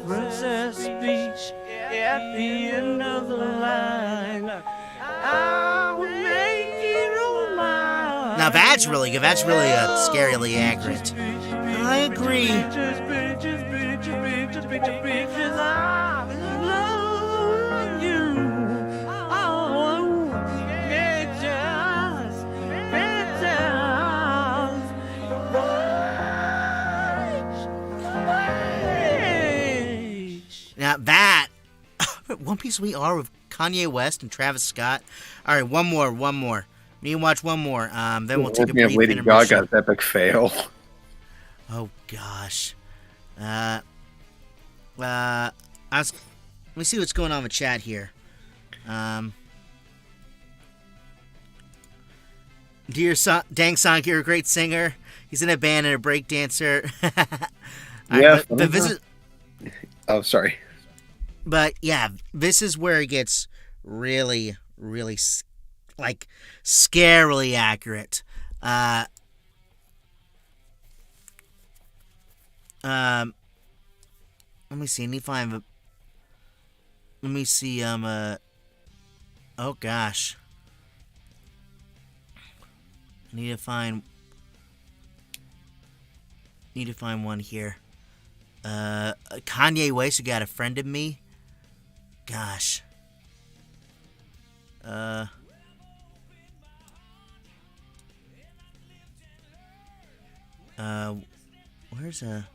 Speaker 7: Princess Beach at the end of the line. I will make it all mine.
Speaker 1: Now that's really good. That's really scarily accurate. I agree. Now that One Piece We Are with Kanye West and Travis Scott. All right, one more. We need to watch one more. Then we'll take a brief
Speaker 2: Lady
Speaker 1: intermission.
Speaker 2: Gaga's epic fail.
Speaker 1: Oh gosh. Let me see what's going on with chat here. Dear Dang Sonic, you're a great singer. He's in a band and a break dancer.
Speaker 2: Yeah.
Speaker 1: But this is,
Speaker 2: Oh, sorry.
Speaker 1: but yeah, this is where it gets really, really like scarily accurate. Let me see. Let me see. Oh gosh. Need to find one here. Kanye West, You Got a Friend in Me. Gosh. Where's a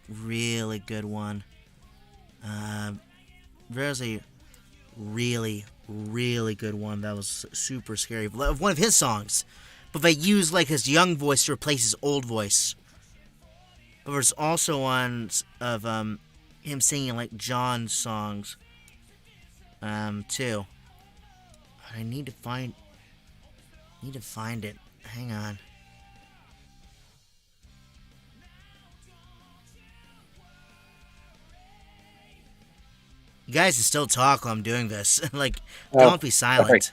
Speaker 1: really good one? There's a really, really good one that was super scary. One of his songs. But they used, like, his young voice to replace his old voice. But there's also ones of, him singing, like, John's songs, too. But I need to find it. Hang on. You guys can still talk while I'm doing this. Like, don't be silent.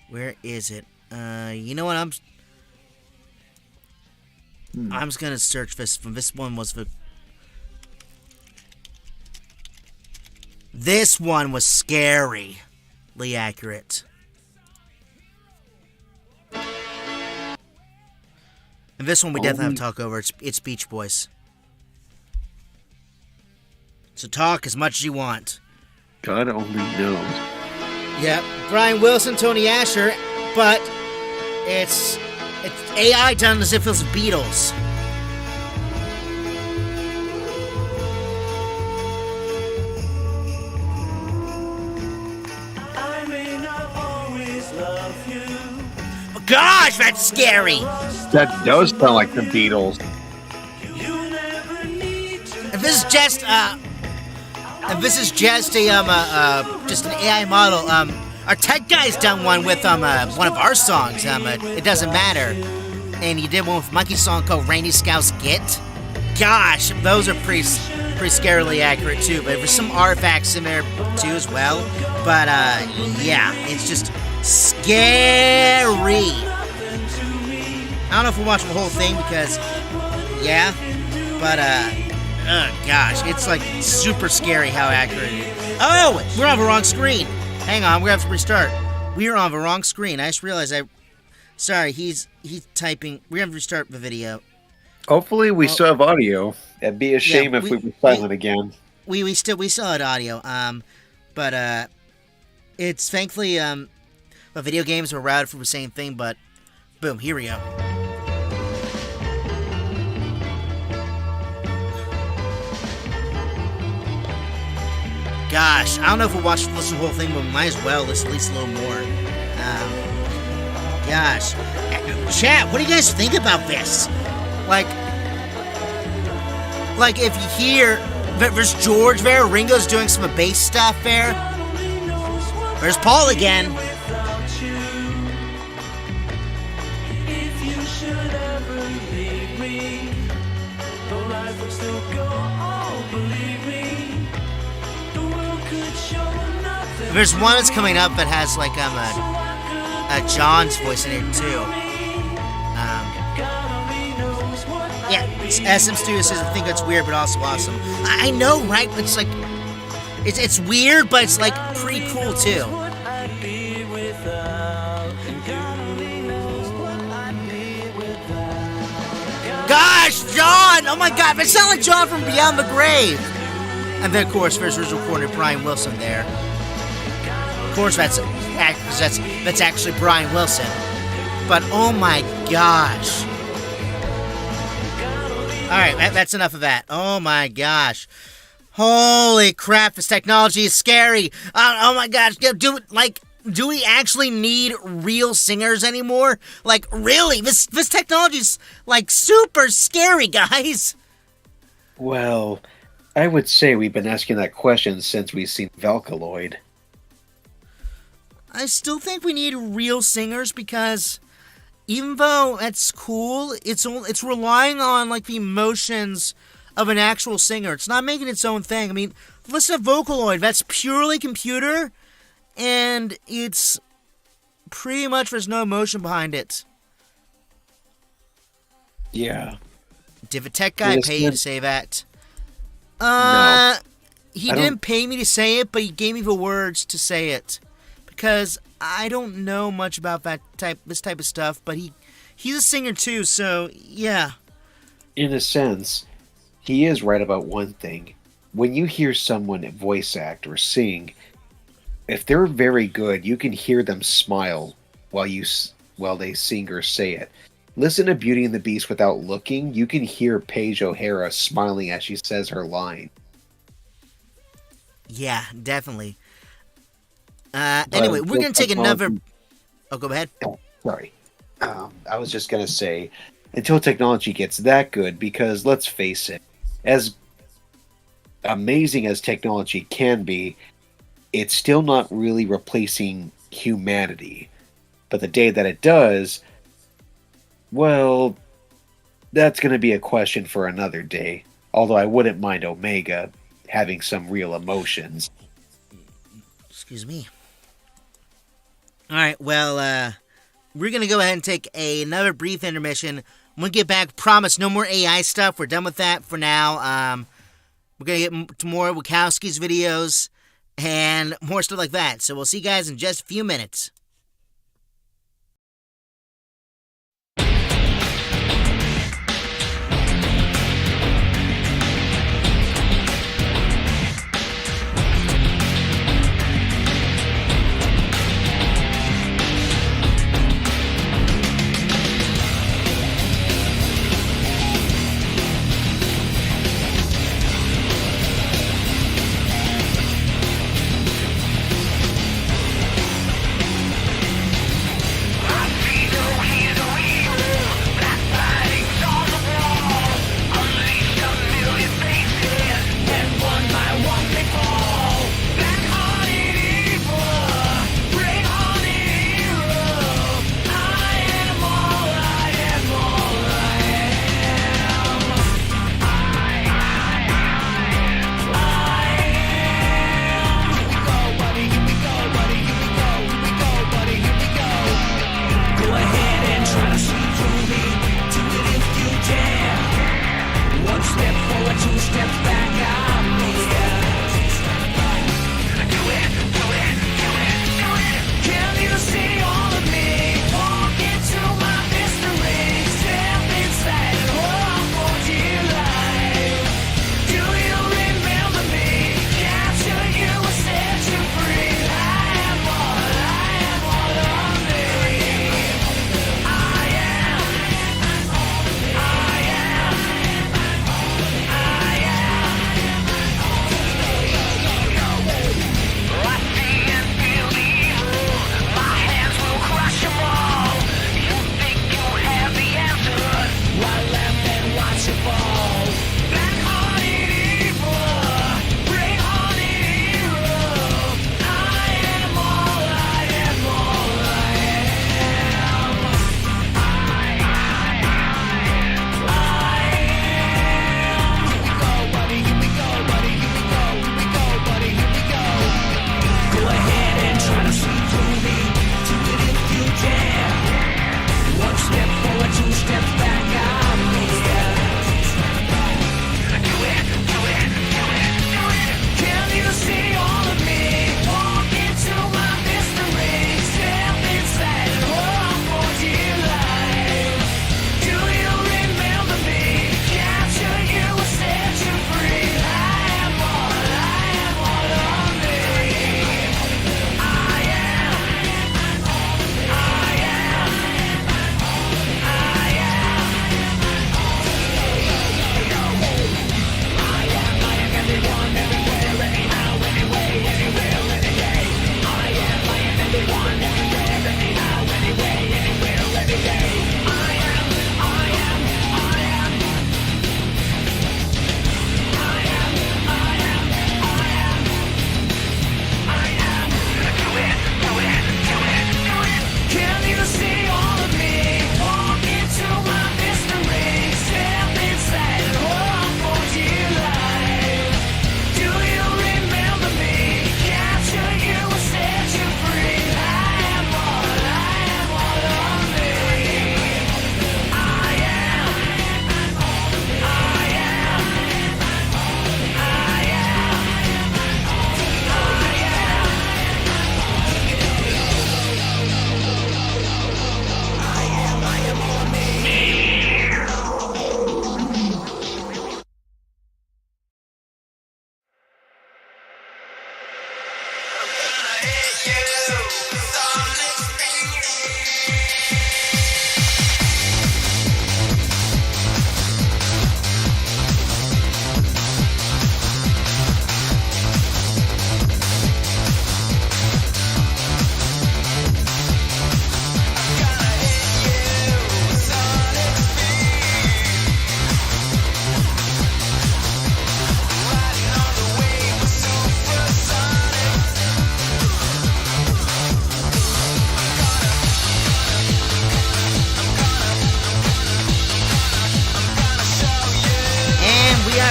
Speaker 1: Where is it? You know what? I'm just gonna search this. This one was the. This one was scarily accurate. And this one we definitely have to talk over. It's Beach Boys. So talk as much as you want.
Speaker 2: God only knows.
Speaker 1: Yeah, Brian Wilson, Tony Asher, but it's AI done as if it was the Beatles.
Speaker 7: I may not always love you.
Speaker 1: Oh, gosh, that's scary.
Speaker 2: That does sound like the Beatles.
Speaker 7: You never need to.
Speaker 1: If this is just just an AI model, our tech guy's done one with one of our songs. It doesn't matter, and he did one with Monkey's song called "Rainy Scouse Git." Gosh, those are pretty scarily accurate too. But there's some artifacts in there too as well. But yeah, it's just scary. I don't know if we'll watch the whole thing because, yeah, but gosh, it's like super scary how accurate it is. Oh, we're on the wrong screen. Hang on, we have to restart. We're on the wrong screen. I just realized sorry, he's typing. We have to restart the video.
Speaker 2: Hopefully we still have audio. It'd be a shame if we were silent again.
Speaker 1: We still had audio. But it's thankfully the video games were routed for the same thing. But boom, here we go. Gosh, I don't know if we'll listen to the whole thing, but we might as well listen at least a little more. Gosh. Chat, what do you guys think about this? Like if you hear, there's George there, Ringo's doing some bass stuff there. There's Paul again.
Speaker 7: If you should ever leave me, though life would still go on, believe me, the world could show nothing.
Speaker 1: There's one that's coming up that has like a John's voice in it too. Yeah, SM Studio says I think that's weird but also awesome. I know, right? It's like it's weird, but it's like pretty cool too. Gosh, John! Oh my God, that sounds like John from Beyond the Grave. And then of course there's original recorded Brian Wilson there. Of course that's actually Brian Wilson. But oh my gosh. Alright, that's enough of that. Oh my gosh. Holy crap, this technology is scary. Oh my gosh, do we actually need real singers anymore? Like, really? This technology's like super scary, guys.
Speaker 2: Well, I would say we've been asking that question since we've seen Valkaloid.
Speaker 1: I still think we need real singers because even though that's cool, it's relying on like the emotions of an actual singer. It's not making its own thing. I mean, listen to Vocaloid. That's purely computer, and it's pretty much there's no emotion behind it.
Speaker 2: Yeah.
Speaker 1: Did the tech guy pay you to say that?
Speaker 2: No.
Speaker 1: He didn't pay me to say it, but he gave me the words to say it. because I don't know much about this type of stuff, but he's a singer too, so yeah.
Speaker 2: In a sense, he is right about one thing. When you hear someone voice act or sing, if they're very good, you can hear them smile while they sing or say it. Listen to Beauty and the Beast without looking. You can hear Paige O'Hara smiling as she says her line.
Speaker 1: Yeah, definitely. Anyway, we're going to take another... Oh, go ahead.
Speaker 2: Oh, sorry. I was just going to say, until technology gets that good, because let's face it, as amazing as technology can be, it's still not really replacing humanity. But the day that it does, well, that's going to be a question for another day. Although I wouldn't mind Omega having some real emotions.
Speaker 1: Excuse me. All right, well, we're going to go ahead and take another brief intermission. When we get back, promise no more AI stuff. We're done with that for now. We're going to get to more Wachowski's videos and more stuff like that. So we'll see you guys in just a few minutes.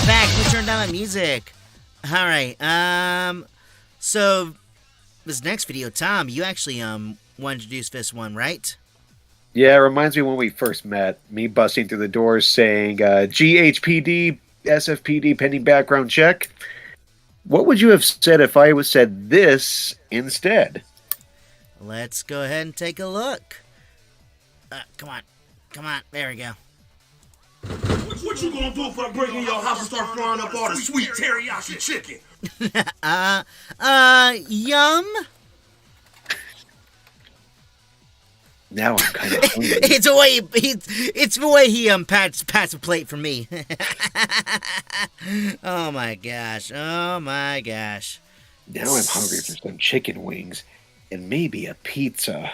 Speaker 1: back. We turned down the music. All right. So this next video, Tom, you actually want to introduce this one, right?
Speaker 2: Yeah, it reminds me when we first met. Me busting through the doors saying GHPD, SFPD, pending background check. What would you have said if I was said this instead?
Speaker 1: Let's go ahead and take a look. Come on. Come on. There we go.
Speaker 8: What you gonna do if I break in your house and start frying up all the sweet teriyaki chicken?
Speaker 1: Yum?
Speaker 2: Now I'm kind of hungry.
Speaker 1: It's the way he pats a plate for me. Oh my gosh. Oh my gosh.
Speaker 2: Now I'm hungry for some chicken wings and maybe a pizza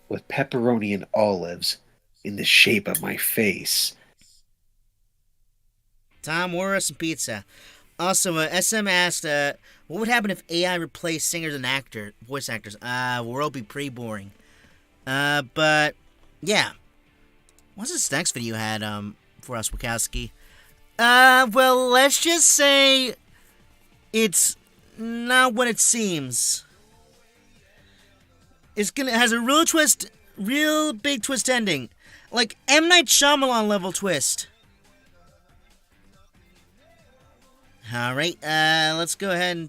Speaker 2: with pepperoni and olives in the shape of my face.
Speaker 1: Tom, order us some pizza. Also, SM asked, what would happen if AI replaced singers and voice actors? World be pretty boring. But, yeah. What's this next video had, for us, Wachowski? Well, let's just say it's not what it seems. It has a real big twist ending. Like M. Night Shyamalan level twist. Alright, let's go ahead and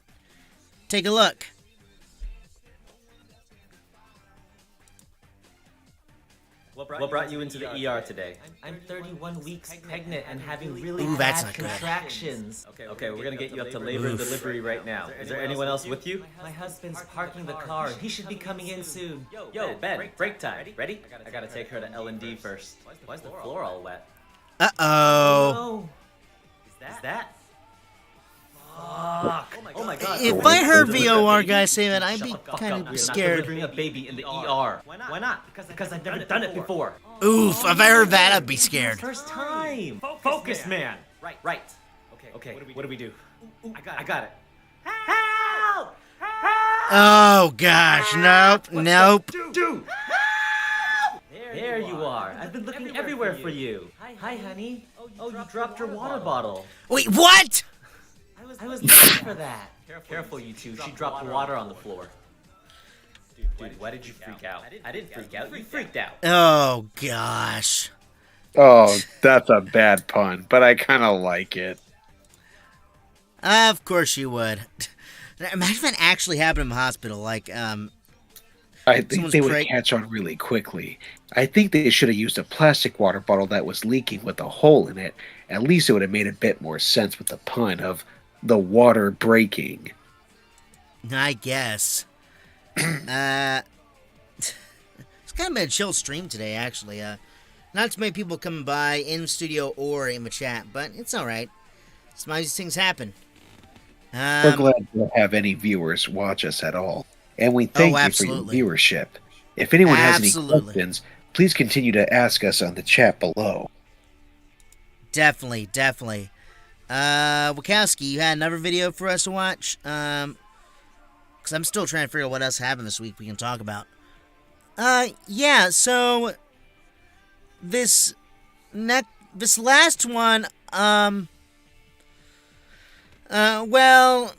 Speaker 1: take a look.
Speaker 9: What brought you into the ER today? I'm 31 weeks pregnant and having really
Speaker 1: that's
Speaker 9: bad
Speaker 1: not good.
Speaker 9: contractions. Okay, we're gonna get you up to labor and delivery right now. Is there anyone else with you? My husband's parking the car. He should be coming in soon. Yo, Ben, break time. Ready? I gotta take her to L&D first. Why's the floor all wet?
Speaker 1: Uh-oh.
Speaker 9: No. Is that? Fuck. Oh my god.
Speaker 1: If I heard VOR guys say that, I'd be kind of scared.
Speaker 9: Delivering a baby in the ER. Why not? Because I've never done it before.
Speaker 1: Oof, if I heard that, I'd be scared.
Speaker 9: First time. Focus, man. Right. Okay. What do we do? I got it. Help!
Speaker 1: Oh, gosh. Nope.
Speaker 9: Dude. There you are. I've been looking everywhere for you. Hi, honey. Oh, you dropped your water bottle.
Speaker 1: Wait, what?
Speaker 9: I was looking for that. Careful, you two. She dropped water on the floor. Dude, why did you freak out? I didn't freak out. You freaked out.
Speaker 1: Oh, gosh.
Speaker 2: Oh, that's a bad pun, but I kind of like it.
Speaker 1: Of course you would. Imagine if that actually happened in the hospital. Like,
Speaker 2: I think they would catch on really quickly. I think they should have used a plastic water bottle that was leaking with a hole in it. At least it would have made a bit more sense with the pun of the water breaking.
Speaker 1: I guess. It's kind of been a chill stream today, actually. Not too many people coming by in studio or in the chat, but it's alright. Sometimes these things happen.
Speaker 2: We're glad we don't have any viewers watch us at all. And we thank you for your viewership. If anyone has any questions, please continue to ask us on the chat below.
Speaker 1: Definitely. Wachowski, you had another video for us to watch? Because I'm still trying to figure out what else happened this week we can talk about. Yeah, so this last one, well,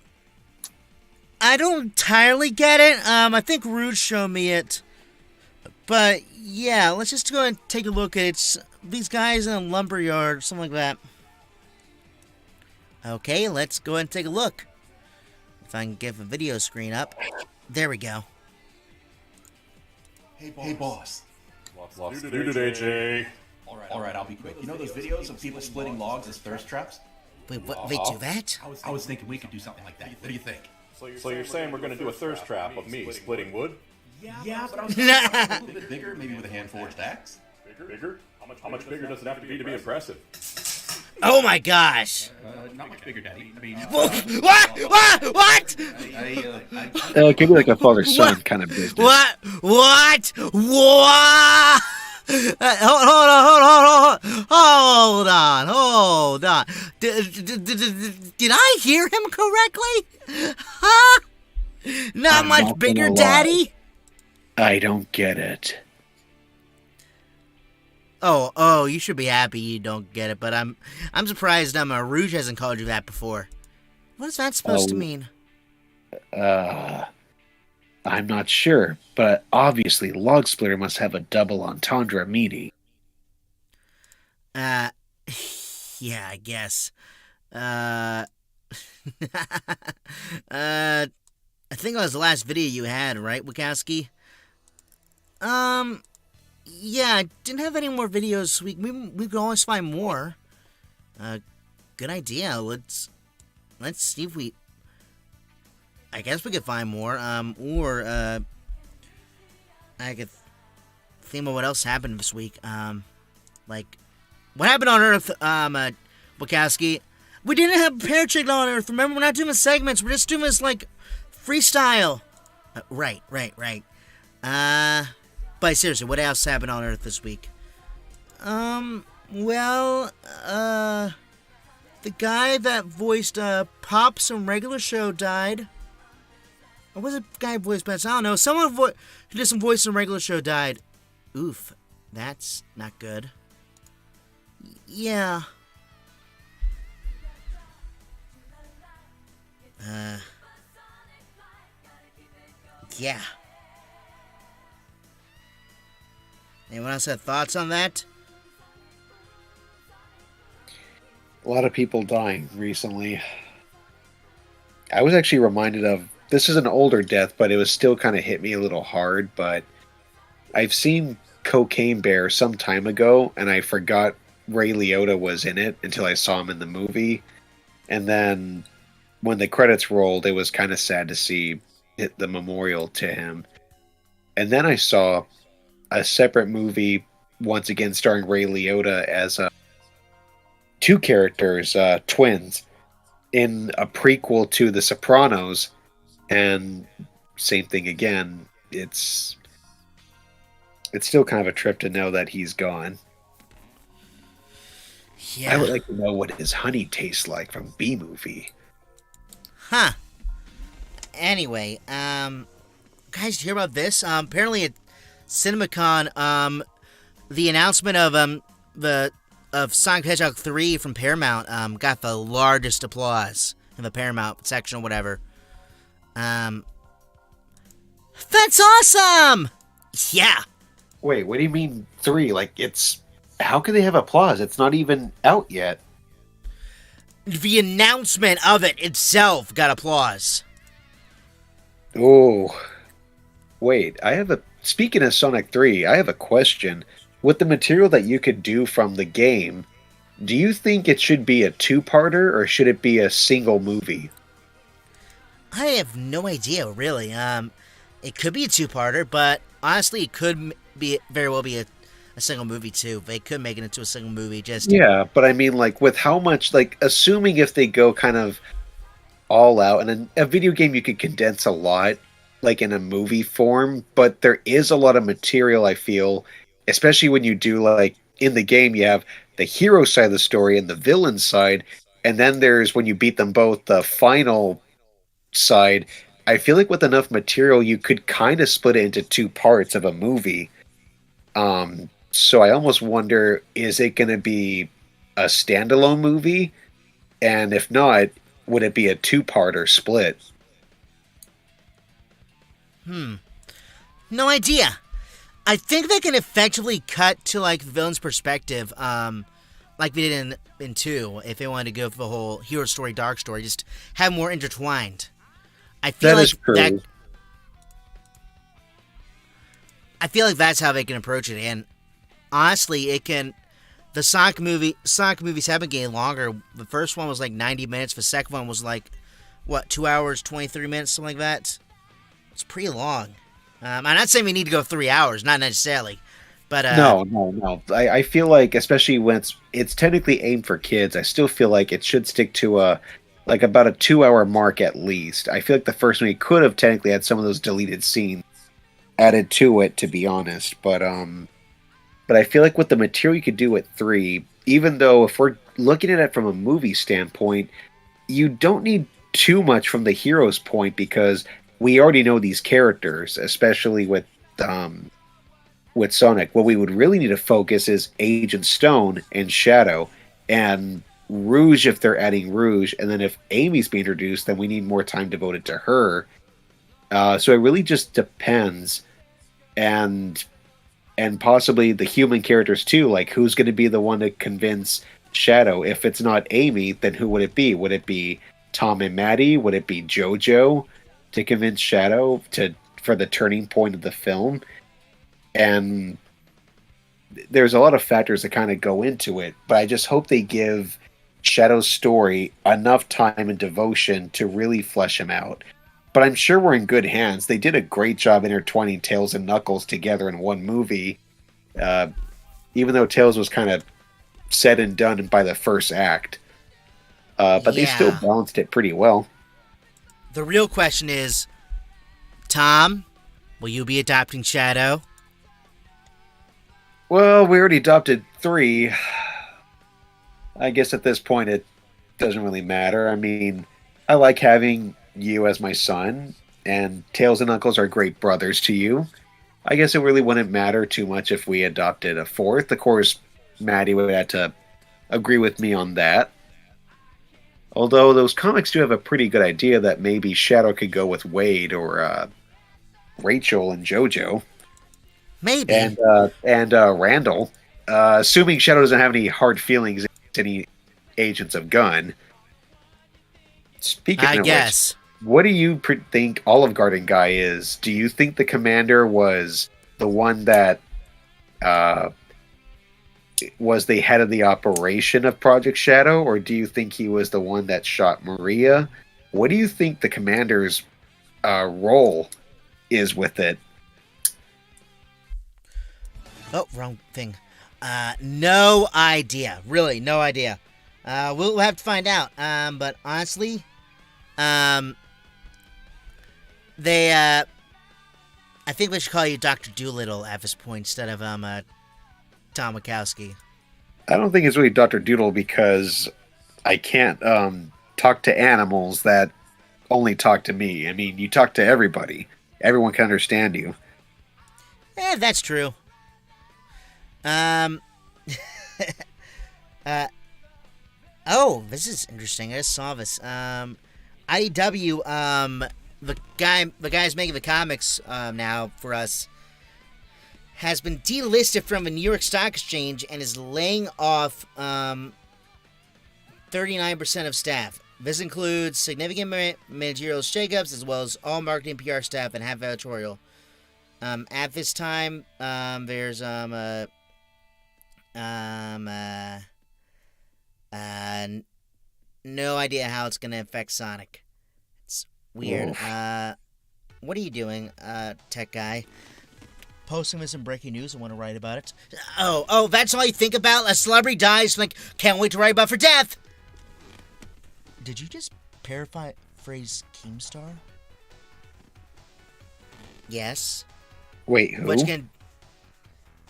Speaker 1: I don't entirely get it. I think Rude showed me it. But, yeah, let's just go and take a look at it. It's these guys in a lumberyard, something like that. Okay, let's go ahead and take a look. If I can get the video screen up. There we go.
Speaker 10: Hey, boss.
Speaker 5: What's to do today, Jay?
Speaker 10: All right, I'll be quick. You know those videos of people splitting logs as thirst traps?
Speaker 1: Wait, what? They do that?
Speaker 10: I was thinking we could do something like that. What do you think?
Speaker 5: So you're saying we're going to do a thirst trap of me splitting wood?
Speaker 10: Yeah, but I was thinking a little bit bigger, maybe with a hand-forged axe.
Speaker 5: Bigger? How much bigger does it have to be impressive?
Speaker 1: Oh my gosh!
Speaker 10: Not much bigger, Daddy. I mean,
Speaker 1: What?
Speaker 2: It could be like a father-son kind of business.
Speaker 1: What? Hold on. Did I hear him correctly? Huh? Not much bigger, Daddy?
Speaker 2: I don't get it.
Speaker 1: Oh, you should be happy you don't get it, but I'm surprised Rouge hasn't called you that before. What is that supposed to mean?
Speaker 2: I'm not sure, but obviously Log Splitter must have a double entendre meaning.
Speaker 1: Yeah, I guess. I think that was the last video you had, right, Wachowski? Yeah, I didn't have any more videos this week. We could always find more. Good idea. Let's see if we... I guess we could find more. Or I could think about what else happened this week. Like, what happened on Earth, Wachowski? We didn't have Parachick on Earth. Remember, we're not doing the segments. We're just doing this, like, freestyle. Right. But seriously, what else happened on Earth this week? Well, the guy that voiced, Pops from Regular Show died. Or was it guy voiced Pets? I don't know. Someone who did some voice in Regular Show died. Oof. That's not good. Yeah. Yeah. Anyone else have thoughts on that?
Speaker 2: A lot of people dying recently. I was actually reminded of, this is an older death, but it was still kind of hit me a little hard, but I've seen Cocaine Bear some time ago, and I forgot Ray Liotta was in it until I saw him in the movie. And then when the credits rolled, it was kind of sad to see the memorial to him. And then I saw a separate movie, once again starring Ray Liotta as two characters, twins, in a prequel to The Sopranos, and same thing again. It's still kind of a trip to know that he's gone.
Speaker 1: Yeah.
Speaker 2: I would like to know what his honey tastes like from B-Movie.
Speaker 1: Huh. Anyway, guys, did you hear about this? Apparently at CinemaCon, the announcement of Sonic the Hedgehog 3 from Paramount got the largest applause in the Paramount section or whatever. That's awesome! Yeah.
Speaker 2: Wait, what do you mean 3? Like, it's... How can they have applause? It's not even out yet.
Speaker 1: The announcement of it itself got applause.
Speaker 2: Oh. Wait, speaking of Sonic 3, I have a question. With the material that you could do from the game, do you think it should be a two-parter, or should it be a single movie?
Speaker 1: I have no idea, really. It could be a two-parter, but honestly, it could very well be a single movie, too. They could make it into a single movie, just...
Speaker 2: Yeah, but I mean, like, with how much, like, assuming if they go kind of all out, and in a video game you could condense a lot, like, in a movie form, but there is a lot of material, I feel, especially when you do, like, in the game you have the hero side of the story and the villain side, and then there's, when you beat them both, the final side. I feel like with enough material you could kind of split it into two parts of a movie. So I almost wonder, is it going to be a standalone movie? And if not, would it be a two-parter split?
Speaker 1: No idea. I think they can effectively cut to, like, the villain's perspective, like they did in 2, if they wanted to go for the whole hero story, dark story, just have more intertwined. I feel
Speaker 2: That is true.
Speaker 1: I feel like that's how they can approach it, and honestly, the Sonic movies have been getting longer. The first one was like 90 minutes, the second one was like, 2 hours, 23 minutes, something like that? It's pretty long. I'm not saying we need to go 3 hours, not necessarily, but...
Speaker 2: No. I feel like, especially when it's technically aimed for kids, I still feel like it should stick to about a 2-hour mark at least. I feel like the first movie could have technically had some of those deleted scenes added to it, to be honest, but I feel like with the material you could do at 3, even though if we're looking at it from a movie standpoint, you don't need too much from the hero's point, because we already know these characters, especially with with Sonic. What we would really need to focus is Agent Stone and Shadow, and Rouge if they're adding Rouge, and then if Amy's being introduced, then we need more time devoted to her. So it really just depends, and possibly the human characters too. Like, who's going to be the one to convince Shadow? If it's not Amy, then who would it be? Would it be Tom and Maddie? Would it be JoJo to convince Shadow for the turning point of the film? And there's a lot of factors that kind of go into it, but I just hope they give Shadow's story enough time and devotion to really flesh him out. But I'm sure we're in good hands. They did a great job intertwining Tails and Knuckles together in one movie, even though Tails was kind of said and done by the first act. But they still balanced it pretty well.
Speaker 1: The real question is, Tom, will you be adopting Shadow?
Speaker 2: Well, we already adopted 3. I guess at this point it doesn't really matter. I mean, I like having you as my son, and Tails and Knuckles are great brothers to you. I guess it really wouldn't matter too much if we adopted a 4th. Of course, Maddie would have to agree with me on that. Although those comics do have a pretty good idea that maybe Shadow could go with Wade or Rachel and JoJo.
Speaker 1: Maybe.
Speaker 2: And Randall. Assuming Shadow doesn't have any hard feelings to any agents of Gunn. Speaking of which, what do you think Olive Garden guy is? Do you think the commander was the one that was the head of the operation of Project Shadow, or do you think he was the one that shot Maria? What do you think the commander's role is with it?
Speaker 1: Oh, wrong thing. No idea. Really, no idea. We'll have to find out. But honestly, I think we should call you Dr. Doolittle at this point instead of Tom Wachowski.
Speaker 2: I don't think it's really Dr. Doodle because I can't talk to animals that only talk to me. I mean, you talk to everybody. Everyone can understand you.
Speaker 1: That's true. Oh, this is interesting. I just saw this. IDW, the guy's making the comics now for us, has been delisted from the New York Stock Exchange and is laying off 39% of staff. This includes significant managerial shakeups as well as all marketing, PR staff, and half editorial. At this time, there's no idea how it's going to affect Sonic. It's weird. What are you doing, tech guy? Posting this in breaking news. I want to write about it. Oh, that's all you think about? A celebrity dies, like, can't wait to write about for death. Did you just paraphrase Keemstar? Yes.
Speaker 2: Wait, who?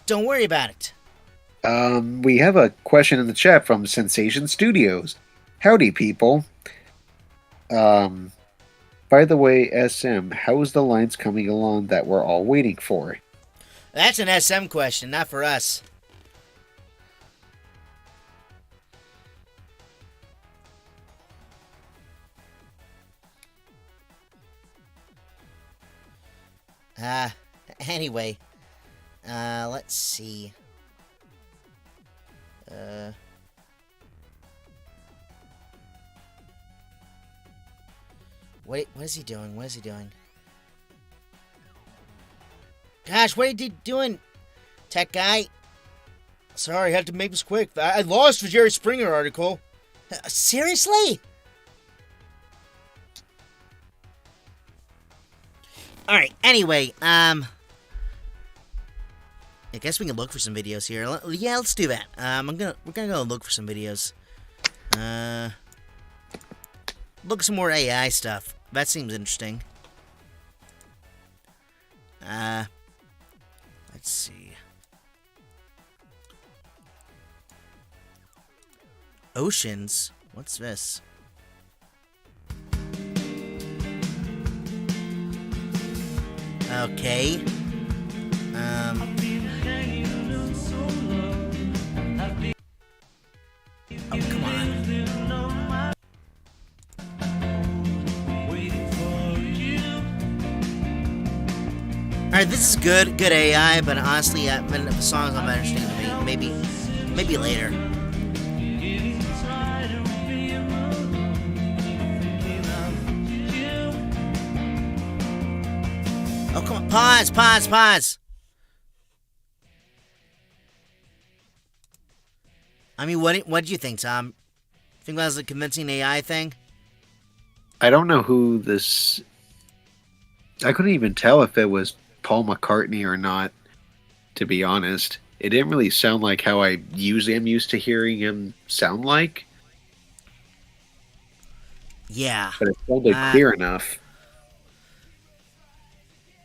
Speaker 1: Don't worry about it.
Speaker 2: We have a question in the chat from Sensation Studios. Howdy, people. By the way, SM, how is the lines coming along that we're all waiting for?
Speaker 1: That's an SM question, not for us. Anyway, let's see. Wait, what is he doing? What is he doing? Gosh, what are you doing, tech guy? Sorry, I had to make this quick. I lost the Jerry Springer article. Seriously? Alright, anyway, I guess we can look for some videos here. Yeah, let's do that. We're gonna go look for some videos. Look at some more AI stuff. That seems interesting. Let's see. Oceans? What's this? Okay. Alright, this is good AI, but honestly, the song's not that interesting to me. Maybe later. Oh, come on. Pause. I mean, what did you think, Tom? Think that was a convincing AI thing?
Speaker 2: I don't know who this... I couldn't even tell if it was Paul McCartney or not, to be honest. It didn't really sound like how I usually am used to hearing him sound like.
Speaker 1: Yeah.
Speaker 2: But it sounded clear enough.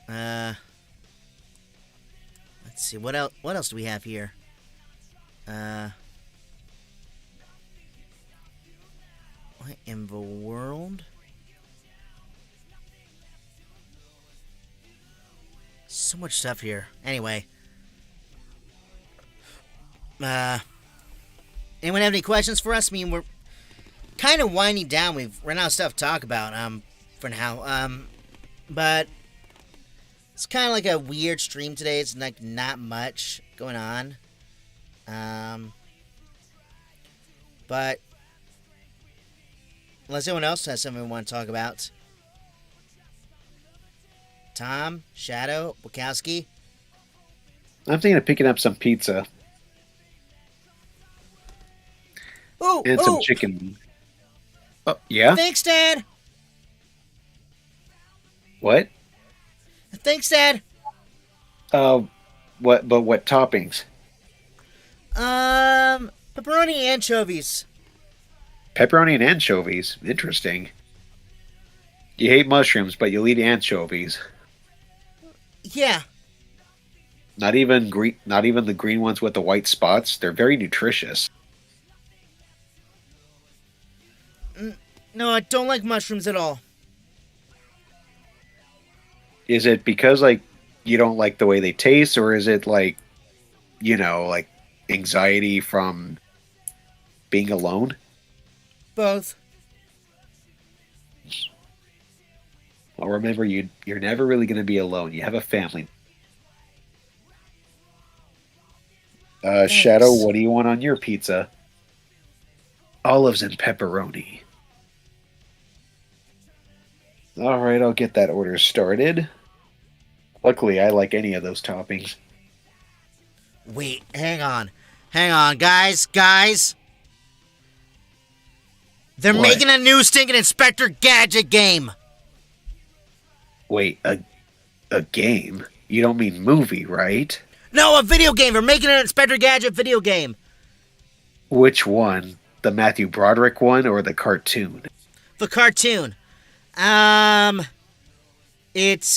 Speaker 1: Let's see, what else do we have here? What in the world? So much stuff here. Anyway. Anyone have any questions for us? I mean, we're kind of winding down. We've run out of stuff to talk about, for now. But it's kind of like a weird stream today. It's like not much going on. But unless anyone else has something we want to talk about. Tom, Shadow, Wachowski.
Speaker 2: I'm thinking of picking up some pizza. And some chicken. Oh, yeah?
Speaker 1: Thanks, Dad.
Speaker 2: What?
Speaker 1: Thanks, Dad.
Speaker 2: What toppings?
Speaker 1: Pepperoni and anchovies.
Speaker 2: Pepperoni and anchovies. Interesting. You hate mushrooms, but you'll eat anchovies.
Speaker 1: Yeah.
Speaker 2: Not even the green ones with the white spots. They're very nutritious.
Speaker 1: No, I don't like mushrooms at all.
Speaker 2: Is it because, like, you don't like the way they taste, or is it, like, like anxiety from being alone?
Speaker 1: Both.
Speaker 2: Well, remember, you're never really going to be alone. You have a family. Shadow, what do you want on your pizza? Olives and pepperoni. All right, I'll get that order started. Luckily, I like any of those toppings.
Speaker 1: Wait, hang on, guys. They're making a new stinking Inspector Gadget game.
Speaker 2: Wait, a game? You don't mean movie, right?
Speaker 1: No, a video game. They're making an Inspector Gadget video game.
Speaker 2: Which one? The Matthew Broderick one or the cartoon?
Speaker 1: The cartoon. It's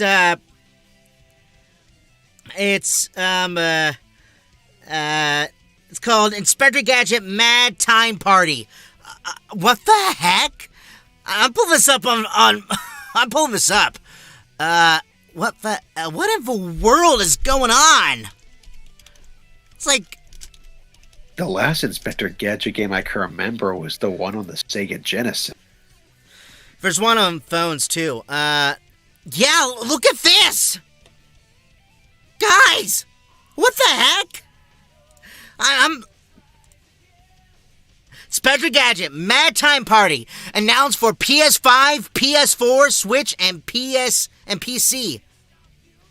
Speaker 1: called Inspector Gadget Mad Time Party. What the heck? I'm pulling this up I'm pulling this up. What in the world is going on? It's like...
Speaker 2: The last Inspector Gadget game I can remember was the one on the Sega Genesis.
Speaker 1: There's one on phones, too. Yeah, look at this! Guys! What the heck? I'm... Inspector Gadget Mad Time Party announced for PS5, PS4, Switch, and PC.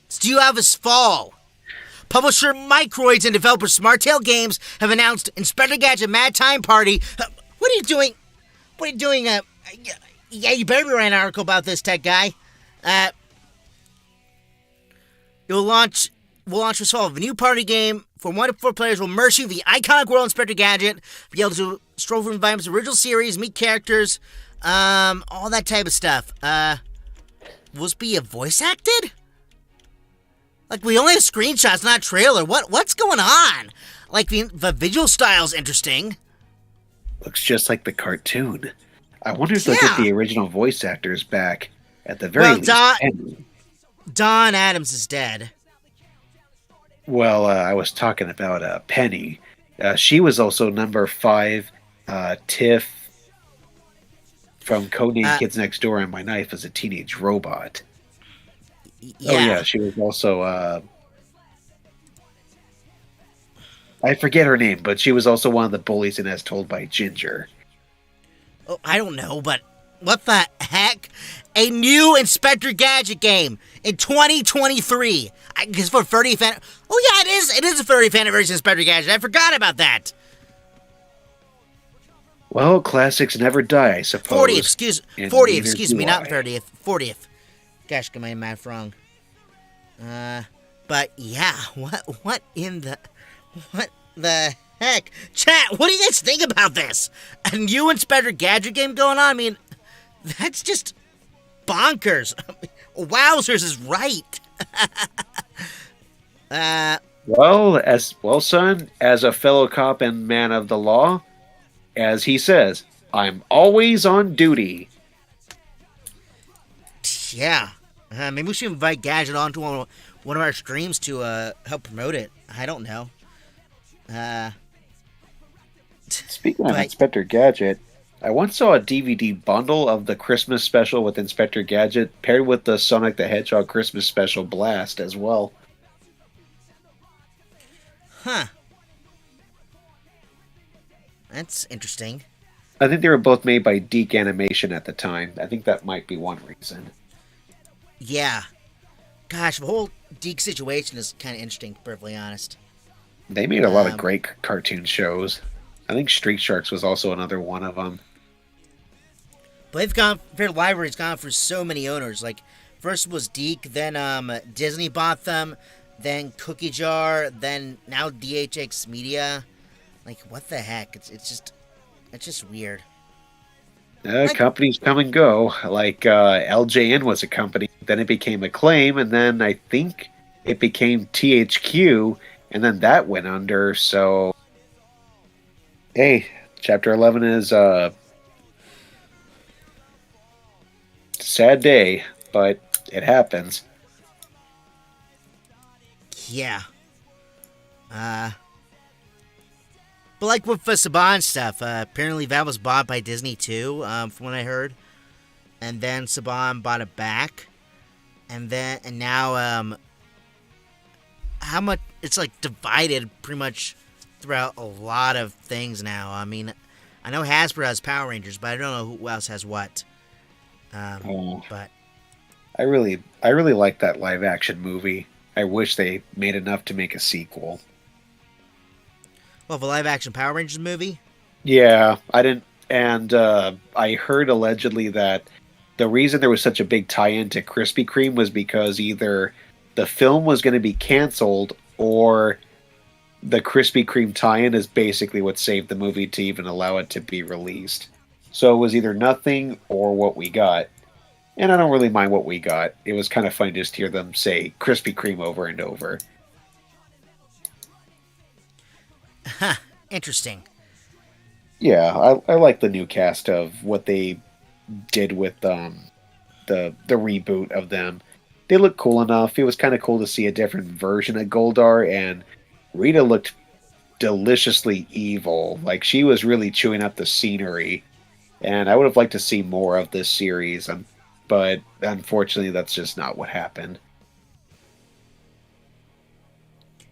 Speaker 1: It's due out this fall. Publisher Microids and developer SmartTale Games have announced Inspector Gadget Mad Time Party. What are you doing? Yeah, you better write an article about this, tech guy. We'll launch this fall. A new party game for 1 to 4 players will immerse you in the iconic world of Inspector Gadget. Be able to stroll through environments of the original series, meet characters, all that type of stuff. Will this be a voice acted? Like, we only have screenshots, not a trailer. What's going on? Like, the visual style's interesting.
Speaker 2: Looks just like the cartoon. I wonder if they'll get the original voice actors back. At the very least.
Speaker 1: Don Adams is dead.
Speaker 2: Well, I was talking about Penny. She was also number 5, Tiff from Codename Kids Next Door and My Knife as a Teenage Robot.
Speaker 1: Yeah.
Speaker 2: Oh yeah, she was also I forget her name, but she was also one of the bullies in As Told by Ginger.
Speaker 1: Oh, I don't know, but what the heck? A new Inspector Gadget game in 2023. I guess for 30th. Oh yeah, it is. It is a 30th anniversary of Inspector Gadget. I forgot about that.
Speaker 2: Well, classics never die, I suppose.
Speaker 1: 40th,
Speaker 2: and
Speaker 1: 40th,
Speaker 2: neither
Speaker 1: excuse
Speaker 2: do
Speaker 1: me, not
Speaker 2: I.
Speaker 1: 30th. 40th. Gosh, got my math wrong. But yeah, what the heck? Chat, what do you guys think about this? A new Inspector Gadget game going on? I mean, that's just bonkers. Wowzers is right.
Speaker 2: Well, son, as a fellow cop and man of the law, as he says, I'm always on duty.
Speaker 1: Yeah. Maybe we should invite Gadget onto one of our streams to help promote it. I don't know.
Speaker 2: Speaking of Inspector Gadget, I once saw a DVD bundle of the Christmas special with Inspector Gadget paired with the Sonic the Hedgehog Christmas special Blast as well.
Speaker 1: Huh. That's interesting.
Speaker 2: I think they were both made by Deke Animation at the time. I think that might be one reason.
Speaker 1: Yeah. Gosh, the whole Deke situation is kind of interesting, to be perfectly honest.
Speaker 2: They made a lot of great cartoon shows. I think Street Sharks was also another one of them.
Speaker 1: But they've gone, their library's gone for so many owners. Like, first was Deke, then Disney bought them, then Cookie Jar, then now DHX Media. Like, what the heck? It's just weird.
Speaker 2: Companies come and go. Like LJN was a company, then it became Acclaim, and then I think it became THQ, and then that went under. So, hey, Chapter 11 is a sad day, but it happens.
Speaker 1: Yeah. But like with the Saban stuff, apparently that was bought by Disney too, from what I heard. And then Saban bought it back. And now, how much, it's like divided pretty much throughout a lot of things now. I mean, I know Hasbro has Power Rangers, but I don't know who else has what. But
Speaker 2: I really like that live action movie. I wish they made enough to make a sequel.
Speaker 1: Well, the live-action Power Rangers movie?
Speaker 2: Yeah, I didn't... And I heard allegedly that the reason there was such a big tie-in to Krispy Kreme was because either the film was going to be canceled or the Krispy Kreme tie-in is basically what saved the movie to even allow it to be released. So it was either nothing or what we got. And I don't really mind what we got. It was kind of fun to just hear them say Krispy Kreme over and over.
Speaker 1: Huh, interesting.
Speaker 2: Yeah, I like the new cast of what they did with the reboot of them. They look cool enough. It was kind of cool to see a different version of Goldar, and Rita looked deliciously evil. Like, she was really chewing up the scenery, and I would have liked to see more of this series, but unfortunately that's just not what happened.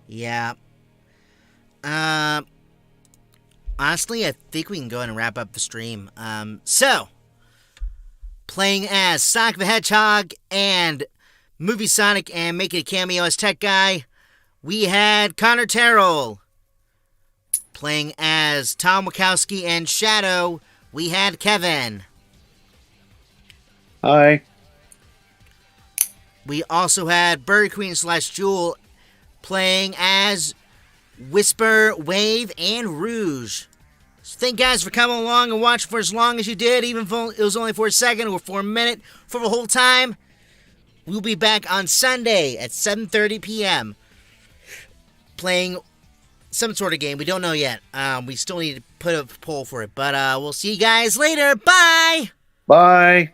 Speaker 1: Yeah. Honestly, I think we can go ahead and wrap up the stream. So, playing as Sonic the Hedgehog and Movie Sonic and making a cameo as Tech Guy, we had Connor Terrell. Playing as Tom Wachowski and Shadow, we had Kevin.
Speaker 2: Hi.
Speaker 1: We also had Bird Queen / Jewel playing as Whisper, Wave, and Rouge. So thank you guys for coming along and watching for as long as you did, even if it was only for a second or for a minute, for the whole time. We'll be back on Sunday at 7:30 p.m. playing some sort of game. We don't know yet. We still need to put a poll for it, but we'll see you guys later. Bye!
Speaker 2: Bye!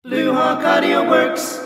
Speaker 7: Blue Hawk Audio Works.